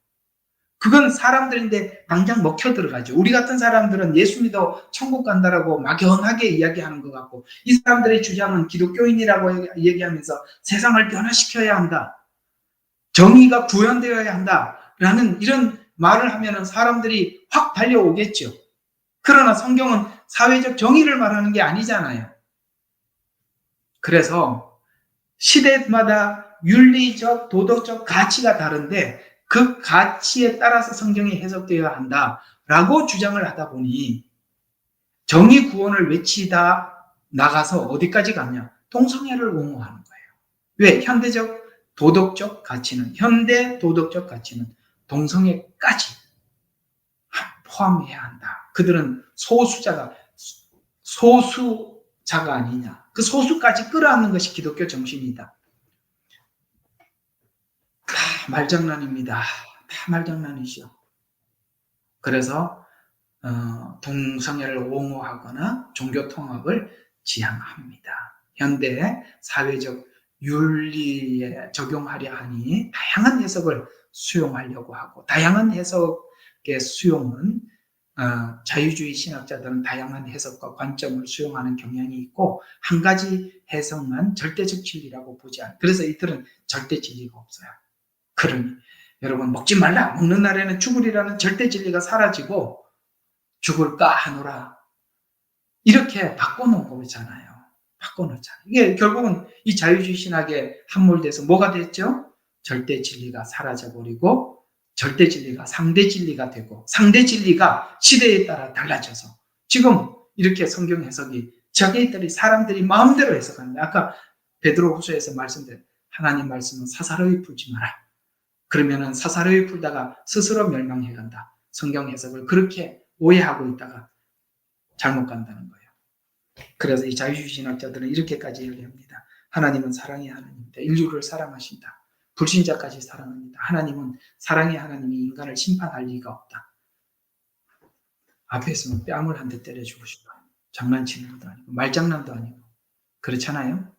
그건 사람들인데 당장 먹혀 들어가죠. 우리 같은 사람들은 예수 믿어 천국 간다라고 막연하게 이야기하는 것 같고 이 사람들의 주장은 기독교인이라고 얘기하면서 세상을 변화시켜야 한다. 정의가 구현되어야 한다라는 이런 말을 하면 사람들이 확 달려오겠죠. 그러나 성경은 사회적 정의를 말하는 게 아니잖아요. 그래서 시대마다 윤리적, 도덕적 가치가 다른데 그 가치에 따라서 성경이 해석되어야 한다라고 주장을 하다 보니 정의 구원을 외치다 나가서 어디까지 가냐? 동성애를 옹호하는 거예요. 왜? 현대 도덕적 가치는 동성애까지 포함해야 한다. 그들은 소수자가 아니냐. 그 소수까지 끌어안는 것이 기독교 정신이다. 다 말장난입니다. 다 말장난이죠. 그래서 동성애를 옹호하거나 종교 통합을 지향합니다. 현대 사회적 윤리에 적용하려 하니 다양한 해석을 수용하려고 하고 다양한 해석의 수용은 자유주의 신학자들은 다양한 해석과 관점을 수용하는 경향이 있고 한 가지 해석만 절대적 진리라고 보지 않아요. 그래서 이들은 절대 진리가 없어요. 그러니 여러분 먹지 말라, 먹는 날에는 죽으리라는 절대 진리가 사라지고 죽을까 하노라 이렇게 바꿔놓은 거잖아요. 바꿔놓잖아요. 이게 결국은 이 자유주의 신학에 함몰돼서 뭐가 됐죠? 절대 진리가 사라져버리고 절대 진리가 상대 진리가 되고 상대 진리가 시대에 따라 달라져서 지금 이렇게 성경 해석이 자기들이 사람들이 마음대로 해석하는데 아까 베드로후서에서 말씀드린 하나님 말씀은 사사로이 풀지 마라. 그러면은 사사로이 풀다가 스스로 멸망해 간다. 성경 해석을 그렇게 오해하고 있다가 잘못 간다는 거예요. 그래서 이 자유주의 신학자들은 이렇게까지 얘기합니다. 하나님은 사랑의 하나님입니다. 인류를 사랑하신다. 불신자까지 사랑합니다. 하나님은 사랑의 하나님이 인간을 심판할 리가 없다. 앞에 있으면 뺨을 한 대 때려주고 싶어요. 장난치는 것도 아니고 말장난도 아니고 그렇잖아요.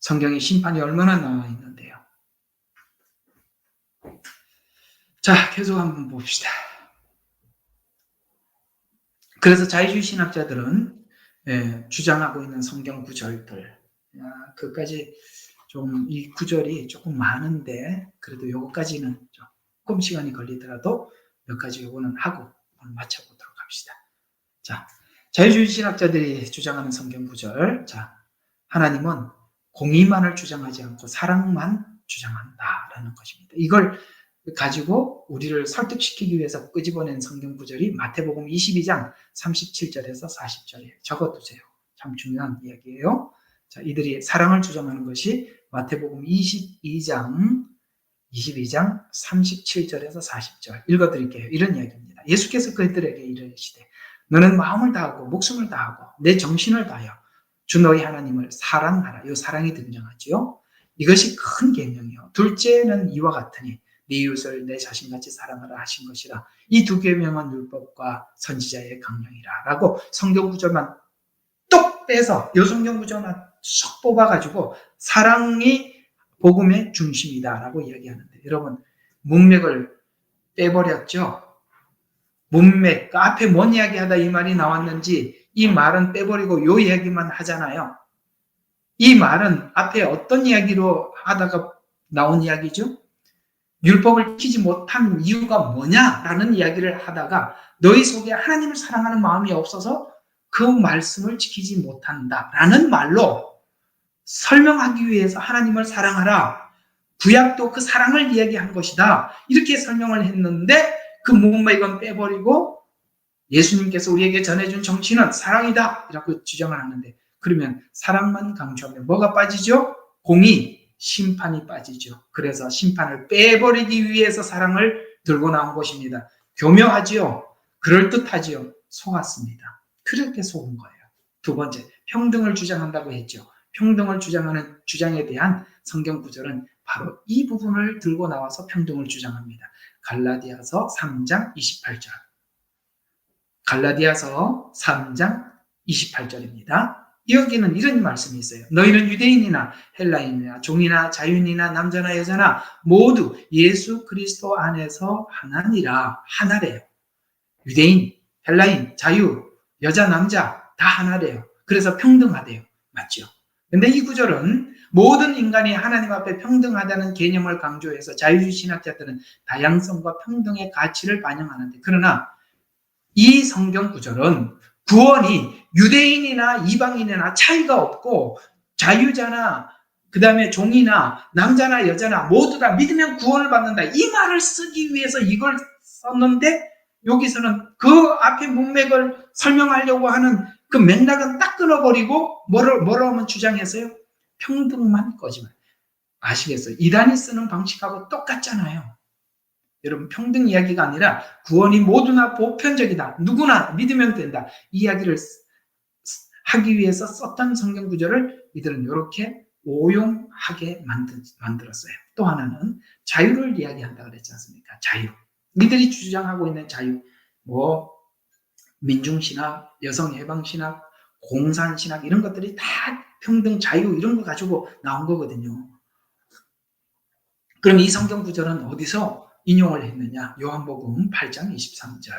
성경에 심판이 얼마나 나와 있는데요. 자, 계속 한번 봅시다. 그래서 자유주의 신학자들은 주장하고 있는 성경 구절들 그까지 좀 이 구절이 조금 많은데 그래도 요거까지는 조금 시간이 걸리더라도 몇 가지 요거는 하고 오늘 마쳐보도록 합시다. 자, 자유주의 신학자들이 주장하는 성경 구절. 자, 하나님은 공의만을 주장하지 않고 사랑만 주장한다라는 것입니다. 이걸 가지고 우리를 설득시키기 위해서 끄집어낸 성경 구절이 마태복음 22장 37절에서 40절이에요. 적어두세요. 참 중요한 이야기예요. 자, 이들이 사랑을 주장하는 것이 마태복음 22장 37절에서 40절 읽어드릴게요. 이런 이야기입니다. 예수께서 그들에게 이르시되 너는 마음을 다하고 목숨을 다하고 내 정신을 다하여 주 너희 하나님을 사랑하라. 이 사랑이 등장하지요. 이것이 큰 계명이요. 둘째는 이와 같으니 네 이웃을 내 자신같이 사랑하라 하신 것이라. 이 두 계명은 율법과 선지자의 강령이라 라고 성경 구절만 똑 빼서 이 성경 구절만 쏙 뽑아가지고 사랑이 복음의 중심이다 라고 이야기하는데, 여러분 문맥을 빼버렸죠. 문맥, 앞에 뭔 이야기하다 이 말이 나왔는지 이 말은 빼버리고 요 이야기만 하잖아요. 이 말은 앞에 어떤 이야기로 하다가 나온 이야기죠? 율법을 지키지 못한 이유가 뭐냐라는 이야기를 하다가 너희 속에 하나님을 사랑하는 마음이 없어서 그 말씀을 지키지 못한다라는 말로 설명하기 위해서 하나님을 사랑하라. 구약도 그 사랑을 이야기한 것이다. 이렇게 설명을 했는데 그 문맥은 빼버리고 예수님께서 우리에게 전해준 정치는 사랑이다 라고 주장을 하는데, 그러면 사랑만 강조하면 뭐가 빠지죠? 공의, 심판이 빠지죠. 그래서 심판을 빼버리기 위해서 사랑을 들고 나온 것입니다. 교묘하지요. 그럴듯하지요. 속았습니다. 그렇게 속은 거예요. 두 번째, 평등을 주장한다고 했죠. 평등을 주장하는 주장에 대한 성경 구절은 바로 이 부분을 들고 나와서 평등을 주장합니다. 갈라디아서 3장 28절. 갈라디아서 3장 28절입니다. 여기는 이런 말씀이 있어요. 너희는 유대인이나 헬라인이나 종이나 자유인이나 남자나 여자나 모두 예수 그리스도 안에서 하나니라. 하나래요. 유대인, 헬라인, 자유, 여자, 남자 다 하나래요. 그래서 평등하대요. 맞죠? 근데 이 구절은 모든 인간이 하나님 앞에 평등하다는 개념을 강조해서 자유주의 신학자들은 다양성과 평등의 가치를 반영하는데, 그러나 이 성경 구절은 구원이 유대인이나 이방인이나 차이가 없고 자유자나 그 다음에 종이나 남자나 여자나 모두 다 믿으면 구원을 받는다, 이 말을 쓰기 위해서 이걸 썼는데, 여기서는 그 앞에 문맥을 설명하려고 하는 그 맥락은 딱 끊어버리고 뭐라고 주장했어요? 평등만 거지만. 아시겠어요? 이단이 쓰는 방식하고 똑같잖아요. 여러분, 평등 이야기가 아니라 구원이 모두나 보편적이다, 누구나 믿으면 된다, 이 이야기를 하기 위해서 썼던 성경 구절을 이들은 이렇게 오용하게 만들었어요. 또 하나는 자유를 이야기한다 그랬지 않습니까? 자유. 이들이 주장하고 있는 자유, 민중신학, 여성해방신학, 공산신학 이런 것들이 다 평등, 자유 이런 거 가지고 나온 거거든요. 그럼 이 성경 구절은 어디서 인용을 했느냐? 요한복음 8장 23절.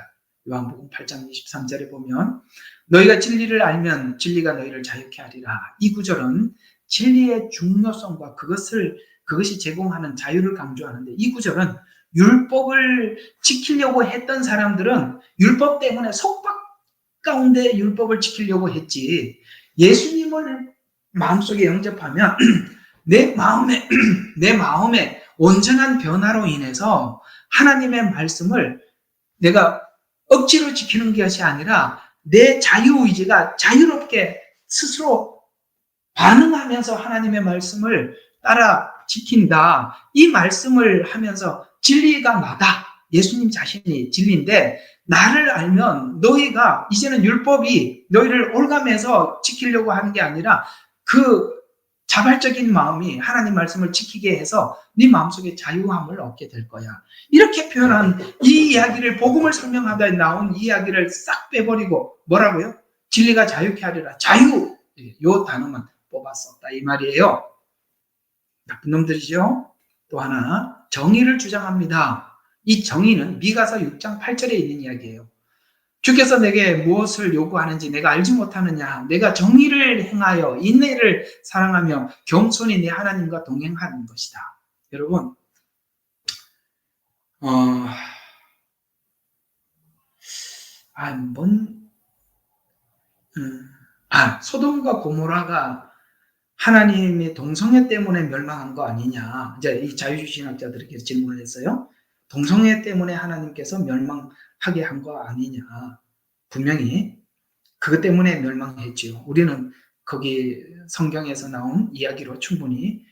요한복음 8장 23절에 보면 너희가 진리를 알면 진리가 너희를 자유케 하리라. 이 구절은 진리의 중요성과 그것이 제공하는 자유를 강조하는데, 이 구절은 율법을 지키려고 했던 사람들은 율법 때문에 속박 가운데 율법을 지키려고 했지, 예수님을 마음속에 영접하면 내 마음에 온전한 변화로 인해서 하나님의 말씀을 내가 억지로 지키는 것이 아니라 내 자유의지가 자유롭게 스스로 반응하면서 하나님의 말씀을 따라 지킨다. 이 말씀을 하면서 진리가 나다. 예수님 자신이 진리인데, 나를 알면 너희가 이제는 율법이 너희를 올가매서 지키려고 하는 게 아니라 그 자발적인 마음이 하나님 말씀을 지키게 해서 네 마음속에 자유함을 얻게 될 거야. 이렇게 표현한 이 이야기를, 복음을 설명하다 나온 이 이야기를 싹 빼버리고 뭐라고요? 진리가 자유케 하리라. 자유! 이 단어만 뽑았었다 이 말이에요. 나쁜 놈들이죠. 또 하나, 정의를 주장합니다. 이 정의는 미가서 6장 8절에 있는 이야기예요. 주께서 내게 무엇을 요구하는지 내가 알지 못하느냐? 내가 정의를 행하여 인내를 사랑하며 겸손히 내 하나님과 동행하는 것이다. 여러분, 소돔과 고모라가 하나님의 동성애 때문에 멸망한 거 아니냐? 이제 이 자유주의 신학자들에게 질문을 했어요. 동성애 때문에 하나님께서 멸망하게 한 거 아니냐? 분명히 그것 때문에 멸망했지요. 우리는 거기 성경에서 나온 이야기로 충분히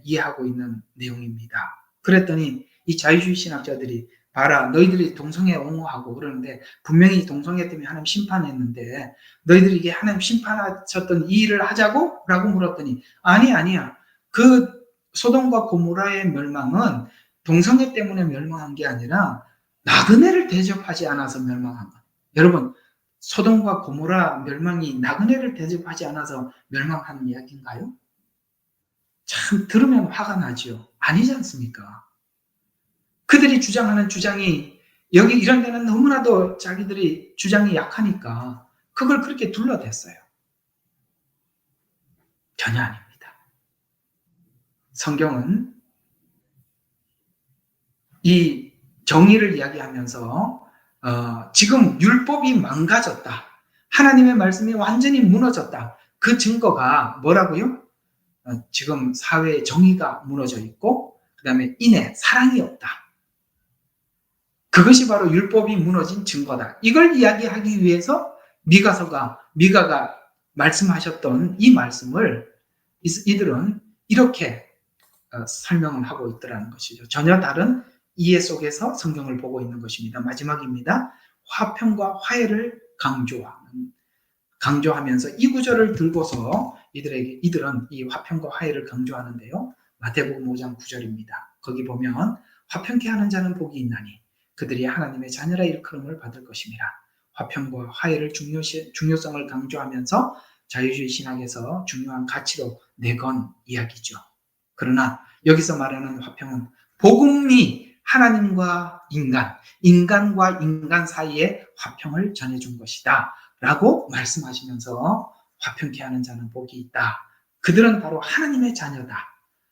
이해하고 있는 내용입니다. 그랬더니 이 자유주의 신학자들이 봐라, 너희들이 동성애 옹호하고 그러는데 분명히 동성애 때문에 하나님 심판했는데 너희들이 이게 하나님 심판하셨던 이 일을 하자고? 라고 물었더니 아니야. 그 소돔과 고모라의 멸망은 동성애 때문에 멸망한 게 아니라 나그네를 대접하지 않아서 멸망한 것. 여러분, 소돔과 고모라 멸망이 나그네를 대접하지 않아서 멸망하는 이야기인가요? 참 들으면 화가 나지요. 아니지 않습니까? 그들이 주장하는 주장이 여기 이런 데는 너무나도 자기들이 주장이 약하니까 그걸 그렇게 둘러댔어요. 전혀 아닙니다. 성경은 이 정의를 이야기하면서 지금 율법이 망가졌다. 하나님의 말씀이 완전히 무너졌다. 그 증거가 뭐라고요? 지금 사회의 정의가 무너져 있고 그 다음에 인애, 사랑이 없다. 그것이 바로 율법이 무너진 증거다. 이걸 이야기하기 위해서 미가가 말씀하셨던 이 말씀을 이들은 이렇게 설명을 하고 있더라는 것이죠. 전혀 다른 이해 속에서 성경을 보고 있는 것입니다. 마지막입니다. 화평과 화해를 강조하면서 이 구절을 들고서 이들은 이 화평과 화해를 강조하는데요. 마태복음 5장 9절입니다. 거기 보면 화평케 하는 자는 복이 있나니 그들이 하나님의 자녀라 일컬음을 받을 것입니다. 화평과 화해를 중요성을 강조하면서 자유주의 신학에서 중요한 가치로 내건 이야기죠. 그러나 여기서 말하는 화평은 복음이 하나님과 인간과 인간 사이에 화평을 전해준 것이다 라고 말씀하시면서 화평케 하는 자는 복이 있다. 그들은 바로 하나님의 자녀다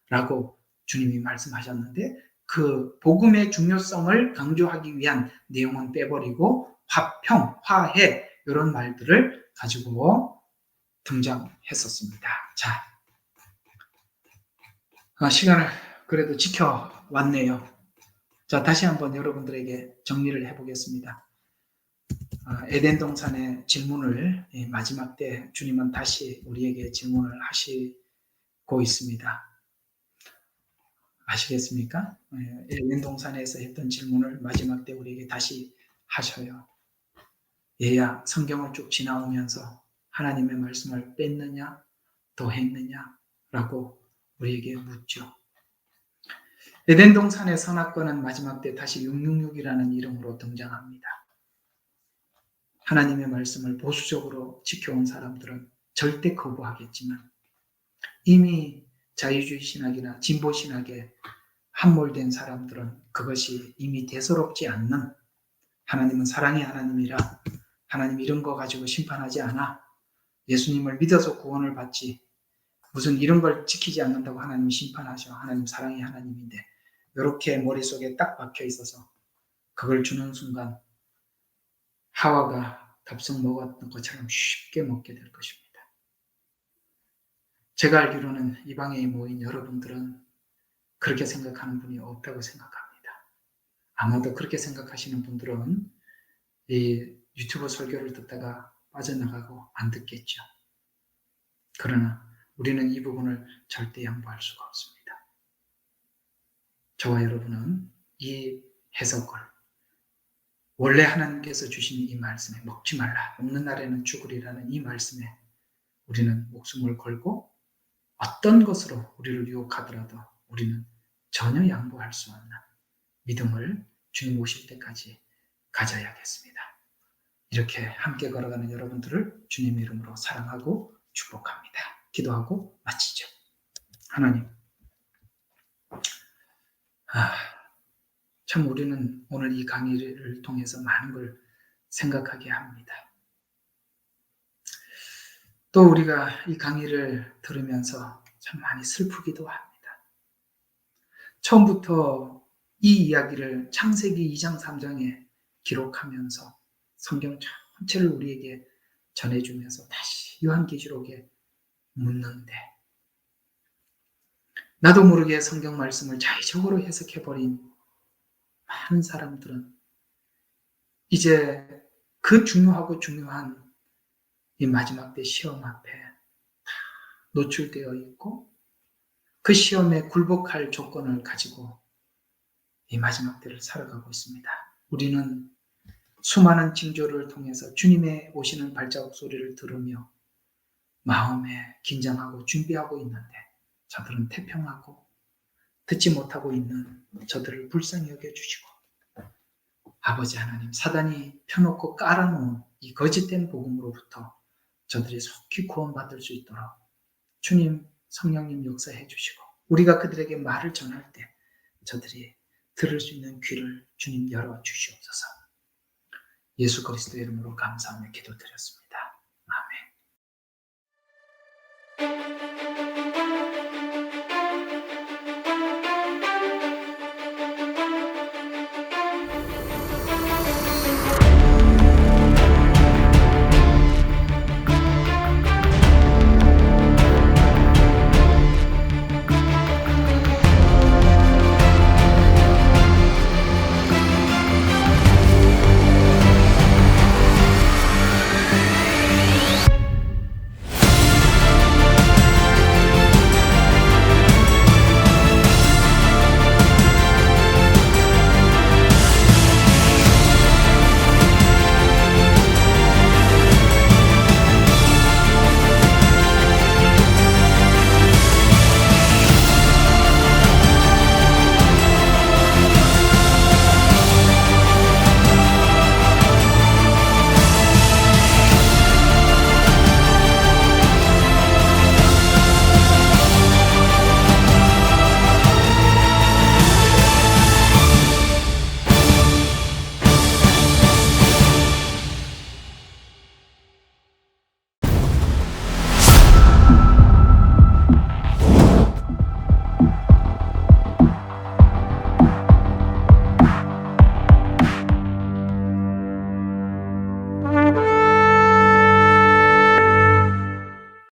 라고 주님이 말씀하셨는데 그 복음의 중요성을 강조하기 위한 내용은 빼버리고 화평, 화해 이런 말들을 가지고 등장했었습니다. 자, 시간을 그래도 지켜왔네요. 자, 다시 한번 여러분들에게 정리를 해보겠습니다. 에덴 동산의 질문을 마지막 때 주님은 다시 우리에게 질문을 하시고 있습니다. 아시겠습니까? 에덴 동산에서 했던 질문을 마지막 때 우리에게 다시 하셔요. 얘야, 성경을 쭉 지나오면서 하나님의 말씀을 뺐느냐, 더했느냐 라고 우리에게 묻죠. 에덴 동산의 선악과는 마지막 때 다시 666이라는 이름으로 등장합니다. 하나님의 말씀을 보수적으로 지켜온 사람들은 절대 거부하겠지만 이미 자유주의 신학이나 진보 신학에 함몰된 사람들은 그것이 이미 대수롭지 않는 하나님은 사랑의 하나님이라 하나님 이런 거 가지고 심판하지 않아. 예수님을 믿어서 구원을 받지. 무슨 이런 걸 지키지 않는다고 하나님 심판하셔. 하나님 사랑의 하나님인데 이렇게 머릿속에 딱 박혀 있어서 그걸 주는 순간 하와가 답석 먹었던 것처럼 쉽게 먹게 될 것입니다. 제가 알기로는 이 방에 모인 여러분들은 그렇게 생각하는 분이 없다고 생각합니다. 아마도 그렇게 생각하시는 분들은 이 유튜브 설교를 듣다가 빠져나가고 안 듣겠죠. 그러나 우리는 이 부분을 절대 양보할 수가 없습니다. 저와 여러분은 이 해석을 원래 하나님께서 주신 이 말씀에 먹지 말라, 먹는 날에는 죽으리라는 이 말씀에 우리는 목숨을 걸고 어떤 것으로 우리를 유혹하더라도 우리는 전혀 양보할 수 없는 믿음을 주님 오실 때까지 가져야겠습니다. 이렇게 함께 걸어가는 여러분들을 주님 이름으로 사랑하고 축복합니다. 기도하고 마치죠. 하나님, 참 우리는 오늘 이 강의를 통해서 많은 걸 생각하게 합니다. 또 우리가 이 강의를 들으면서 참 많이 슬프기도 합니다. 처음부터 이 이야기를 창세기 2장 3장에 기록하면서 성경 전체를 우리에게 전해주면서 다시 요한계시록에 묻는데 나도 모르게 성경 말씀을 자의적으로 해석해버린 많은 사람들은 이제 그 중요한 이 마지막 때 시험 앞에 노출되어 있고 그 시험에 굴복할 조건을 가지고 이 마지막 때를 살아가고 있습니다. 우리는 수많은 징조를 통해서 주님의 오시는 발자국 소리를 들으며 마음에 긴장하고 준비하고 있는데 저들은 태평하고 듣지 못하고 있는 저들을 불쌍히 여겨주시고 아버지 하나님, 사단이 펴놓고 깔아놓은 이 거짓된 복음으로부터 저들이 속히 구원받을 수 있도록 주님, 성령님 역사해 주시고 우리가 그들에게 말을 전할 때 저들이 들을 수 있는 귀를 주님 열어 주시옵소서. 예수 그리스도의 이름으로 감사하며 기도드렸습니다.